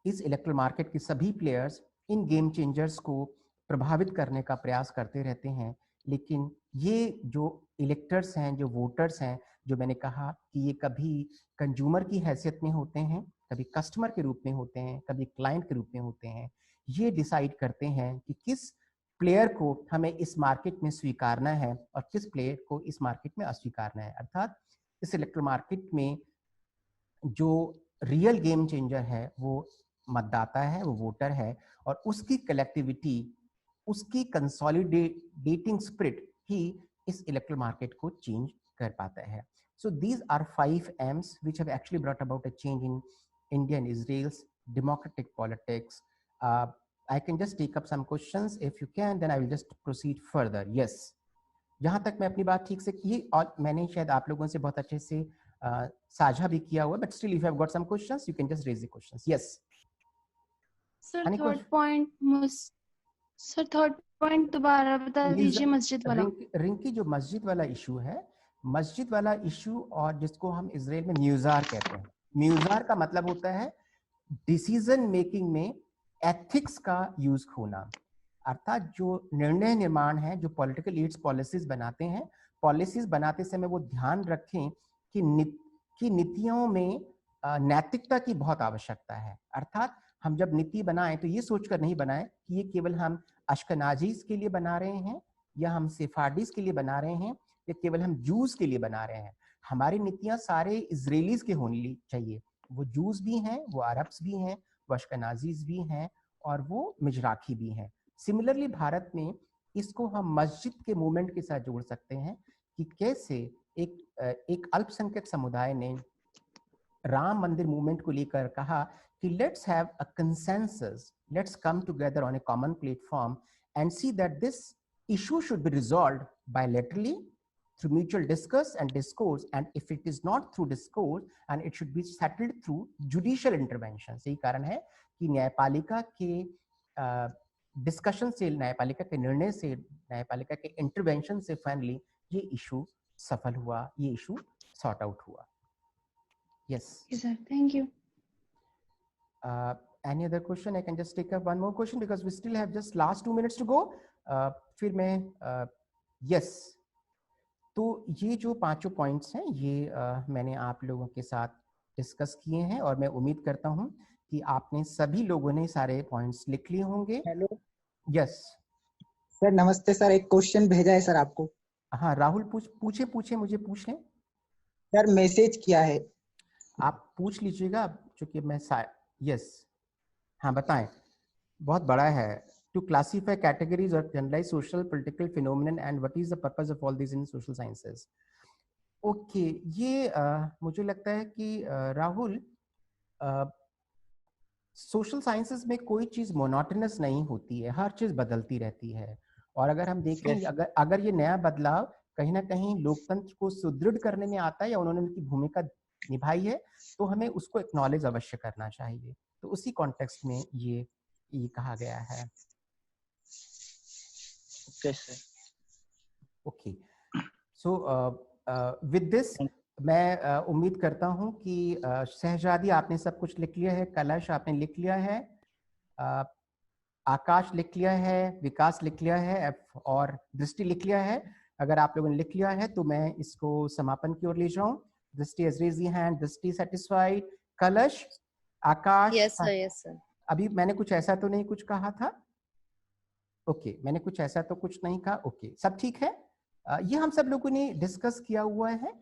इस erectile market के सभी players in game changers को प्रभावित करने का प्रयास करते रहते हैं, लेकिन ये जो इलेक्टर्स हैं, जो वोटर्स हैं, जो मैंने कहा कि ये कभी कंज्यूमर की हैसियत में होते हैं, कभी कस्टमर के रूप में होते हैं, कभी क्लाइंट के रूप में होते हैं, ये डिसाइड करते हैं कि किस प्लेयर को हमें इस मार्केट में स्वीकारना है और किस प्लेयर को इस मार्केट में अस्वीकारना है। अर्थात इस इलेक्ट्रल मार्केट में जो रियल गेम चेंजर है वो मतदाता है, वो वोटर है, और उसकी कलेक्टिविटी, उसकी कंसोलिडेटिंग स्पिरिट ही इस इलेक्ट्रल मार्केट को चेंज कर पाता है। So these are 5 M's which have actually brought about a change in India and Israel's democratic politics. I can just take up some questions if you can, then I will just proceed further. Yes, जहाँ तक मैं अपनी बात ठीक से की और मैंने शायद आप लोगों से बहुत अच्छे से साझा भी किया हुआ, but still if you have got some questions you can just raise the questions. Yes. Sir third point दोबारा बता दीजिए। मस्जिद वाला रिंकी, जो मस्जिद वाला इशू है, मस्जिद वाला इशू, और जिसको हम इजराइल में म्यूजार कहते हैं। म्यूजार का मतलब होता है डिसीजन मेकिंग में एथिक्स का यूज होना। अर्थात जो निर्णय निर्माण है, जो पॉलिटिकल लीडर्स पॉलिसीज बनाते हैं, पॉलिसीज बनाते समय वो ध्यान रखें कि नीतियों में नैतिकता की बहुत आवश्यकता है। अर्थात हम जब नीति बनाएं तो ये सोचकर नहीं बनाएं कि ये केवल हम अश्कनाजीज के लिए बना रहे हैं या हम सेफार्डीज के लिए बना रहे हैं या केवल हम जूस के लिए बना रहे हैं। हमारी नीतियां सारे इजरायलीज के होनी चाहिए। वो जूस भी हैं, वो अरब्स भी हैं, वो अश्कनाजीज भी हैं और वो मिजराखी भी हैं। सिमिलरली भारत में इसको हम मस्जिद के मूवमेंट के साथ जोड़ सकते हैं कि कैसे एक अल्पसंख्यक समुदाय ने राम मंदिर मूवमेंट को लेकर कहा कि let's have a consensus, let's come together on A common platform and see that this issue should be resolved bilaterally through mutual discuss and discourse, and if it is not through discourse, and it should be settled through judicial intervention. यही कारण है कि न्यायपालिका के discussion से, न्यायपालिका के निर्णय से, न्यायपालिका के इंटरवेंशन से फाइनली ये इशू सफल हुआ, ये इशू सॉर्ट आउट हुआ. Yes. Yes, sir. Thank you. Any other question? I can just take up one more question because we still have just last 2 minutes to go. फिर मैं yes. तो ये जो 5 पॉइंट्स हैं ये मैंने आप लोगों के साथ डिस्कस किए हैं और मैं उम्मीद करता हूं कि आपने सभी लोगों ने सारे पॉइंट्स लिख लिए होंगे. हेलो यस सर, नमस्ते सर. एक क्वेश्चन भेजा है सर आपको. हाँ राहुल, पूछे मुझे पूछ लें. सर मैसेज किया है. आप पूछ लीजिएगा चूंकि मैं यस हाँ बताएं. बहुत बड़ा है. टू क्लासीफाई कैटेगरीज और generalise social political phenomenon and what is the purpose of all this in social sciences. Okay, ये मुझे लगता है कि राहुल, सोशल साइंसेस में कोई चीज मोनोटोनस नहीं होती है, हर चीज बदलती रहती है. और अगर हम देखें अगर ये नया बदलाव कहीं ना कहीं लोकतंत्र को सुदृढ़ करने में आता है या उन्होंने उनकी भूमिका निभाई है तो हमें उसको एक्नॉलेज अवश्य करना चाहिए. तो उसी कॉन्टेक्स्ट में ये कहा गया है. Okay sir. Okay, so with this मैं उम्मीद करता हूं कि शहजादी आपने सब कुछ लिख लिया है, कलश आपने लिख लिया है, आकाश लिख लिया है, विकास लिख लिया है और दृष्टि लिख लिया है. अगर आप लोगों ने लिख लिया है तो मैं इसको समापन की ओर ले जाऊं. दृष्टि has raised the hand. Drishti satisfied. Kalash, Akash. Yes sir, yes sir. अभी मैंने कुछ ऐसा तो नहीं कुछ कहा था? ओके, मैंने कुछ ऐसा तो कुछ नहीं कहा. ओके, सब ठीक है. ये हम सब लोगों ने डिस्कस किया हुआ है.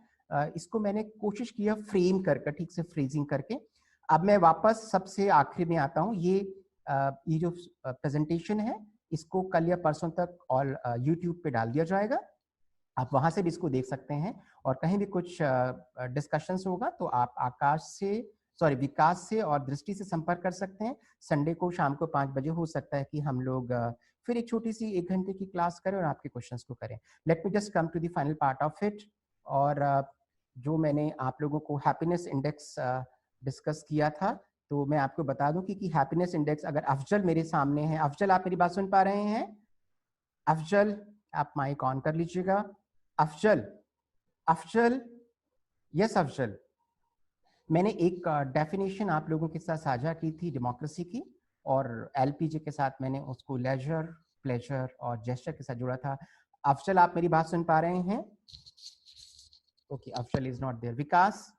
इसको मैंने कोशिश किया फ्रेम करके, ठीक से फ्रेजिंग करके. अब मैं वापस सबसे आखिरी में आता हूँ. ये जो प्रेजेंटेशन है इसको कल या परसों तक और यूट्यूब पे डाल दिया जाएगा. आप वहां से भी इसको देख सकते हैं और कहीं भी कुछ डिस्कशंस होगा तो आप विकास से और दृष्टि से संपर्क कर सकते हैं. संडे को शाम को 5 बजे हो सकता है कि हम लोग फिर एक छोटी सी 1 घंटे की क्लास करें और आपके क्वेश्चंस को करें. Let me just come to the final part of it. और जो मैंने आप लोगों को हैप्पीनेस इंडेक्स डिस्कस किया था तो मैं आपको बता दूं कि हैप्पीनेस इंडेक्स, अगर अफजल मेरे सामने है, अफजल आप मेरी बात सुन पा रहे हैं? अफजल आप माइक ऑन कर लीजिएगा. अफजल, यस अफजल. मैंने एक डेफिनेशन आप लोगों के साथ साझा की थी डेमोक्रेसी की और एलपीजी के साथ मैंने उसको लेजर, प्लेजर और जेस्चर के साथ जोड़ा था. अफजल आप मेरी बात सुन पा रहे हैं? Okay, Afzal is not there. Vikas,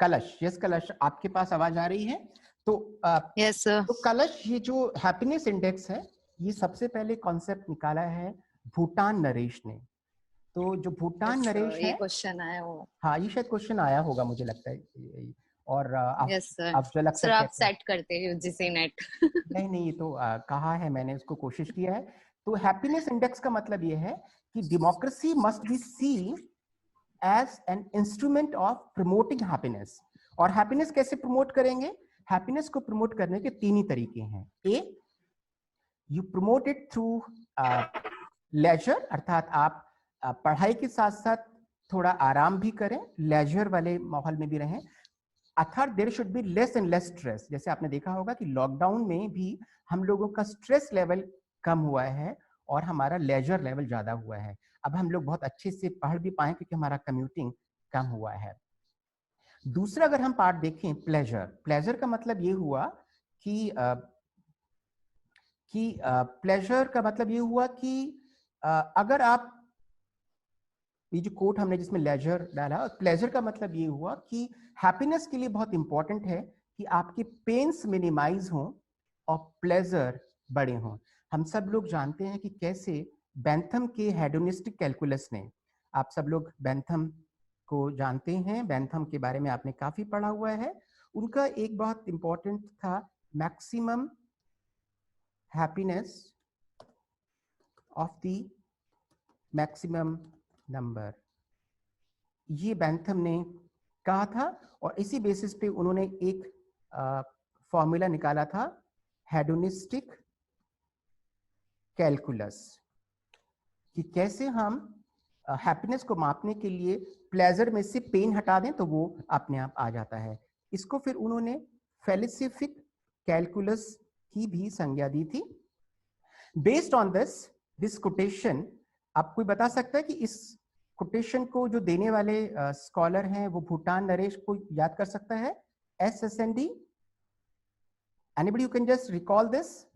Kalash, yes कलश आपके पास आवाज आ रही है? तो यस सर. तो कलश, ये जो हैप्पीनेस इंडेक्स है ये सबसे पहले कॉन्सेप्ट निकाला है भूटान नरेश ने. तो जो भूटान नरेश है, ये क्वेश्चन आया वो. हाँ ये शायद क्वेश्चन आया होगा मुझे लगता है. और यस सर. अफजल सर आप सेट करते हैं यूजीसी नेट. नहीं ये तो कहा है मैंने, उसको कोशिश किया है. तो हैप्पीनेस इंडेक्स का मतलब ये है कि democracy must be seen as an instrument of promoting happiness. और हैप्पीनेस कैसे प्रमोट करेंगे? हैप्पीनेस को प्रमोट करने के 3 ही तरीके हैं. A, you promote it through leisure, अर्थात आप पढ़ाई के साथ साथ थोड़ा आराम भी करें, लेजर वाले माहौल में भी रहें. अर्थात there should be less and less stress. जैसे आपने देखा होगा कि लॉकडाउन में भी हम लोगों का स्ट्रेस लेवल कम हुआ है और हमारा लेजर लेवल ज्यादा हुआ है. अब हम लोग बहुत अच्छे से पढ़ भी पाए क्योंकि हमारा कम्यूटिंग कम हुआ है. दूसरा अगर हम पार्ट देखें, प्लेजर का मतलब ये हुआ कि प्लेजर का मतलब ये हुआ कि अगर आप, ये जो कोट हमने जिसमें लेजर डाला, प्लेजर का मतलब ये हुआ कि हैप्पीनेस के लिए बहुत इंपॉर्टेंट है कि आपके पेन्स मिनिमाइज हों और प्लेजर बड़े हों. हम सब लोग जानते हैं कि कैसे बेंथम के हेडोनिस्टिक कैलकुलस ने, आप सब लोग बेंथम को जानते हैं, बेंथम के बारे में आपने काफी पढ़ा हुआ है. उनका एक बहुत इंपॉर्टेंट था maximum happiness of the maximum number. ये बेंथम ने कहा था और इसी बेसिस पे उन्होंने एक फॉर्मूला निकाला था, हेडोनिस्टिक कैलकुलस, कि कैसे हम हैप्पीनेस को मापने के लिए प्लेजर में से पेन हटा दें तो वो अपने आप आ जाता है. इसको फिर उन्होंने फेलिसिफिक कैलकुलस की भी संज्ञा दी थी बेस्ड ऑन दिस कोटेशन, आप कोई बता सकता है कि इस कोटेशन को जो देने वाले स्कॉलर हैं वो भूटान नरेश को याद कर सकता है? SSND? Anybody who can just recall this?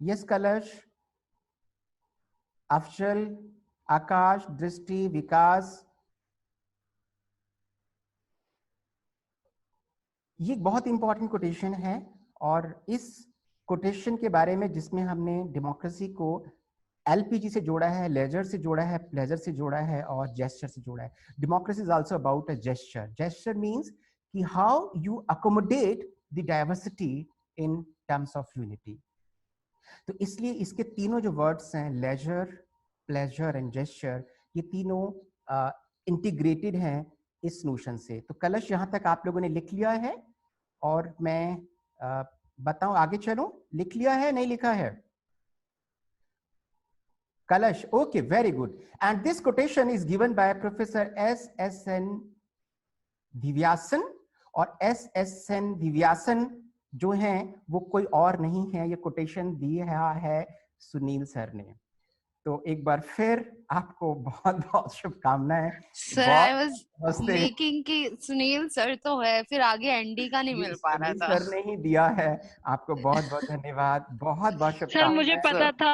Yes, Kalash, Afshal, Akash, Drishti, Vikas. ये बहुत इंपॉर्टेंट कोटेशन है और इस कोटेशन के बारे में जिसमें हमने डेमोक्रेसी को LPG से जोड़ा है, लेजर से जोड़ा है, प्लेजर से जोड़ा है और जेस्चर से जोड़ा है. Democracy is also about a gesture. Gesture means कि how you accommodate the diversity in terms of unity. तो इसलिए इसके तीनों जो वर्ड्स हैं, लेजर, प्लेजर एंड जेस्चर, ये तीनों इंटीग्रेटेड हैं इस नोशन से. तो कलश यहाँ तक आप लोगों ने लिख लिया है और मैं बताऊं आगे चलूं? लिख लिया है, नहीं लिखा है? कलश, okay, very good. And this quotation is given by professor SSN दिव्यासन. और SSN दिव्यासन जो हैं वो कोई और नहीं है, ये कोटेशन दिया है सुनील सर ने. तो एक बार फिर आपको बहुत बहुत शुभकामनाएं. सर आई वाज मेकिंग कि सुनील सर तो है, फिर आगे एनडी का नहीं मिल पा रहा था. सर ने ही दिया है. आपको बहुत बहुत धन्यवाद, बहुत बहुत सर शुभकामनाएं. मुझे पता था,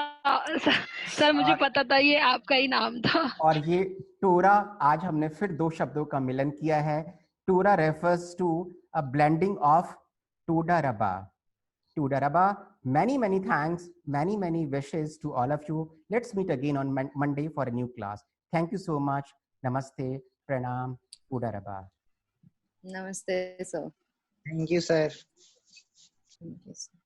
सर मुझे पता था ये आपका ही नाम था. और ये टोरा, आज हमने फिर दो शब्दों का मिलन किया है. टोरा refers to a blending of टोडारबा. टोडारबा. Many thanks, many wishes to all of you. Let's meet again on Monday for a new class. Thank you so much. Namaste, pranam, udaraba. नमस्ते sir. Thank you, sir. Thank you, sir.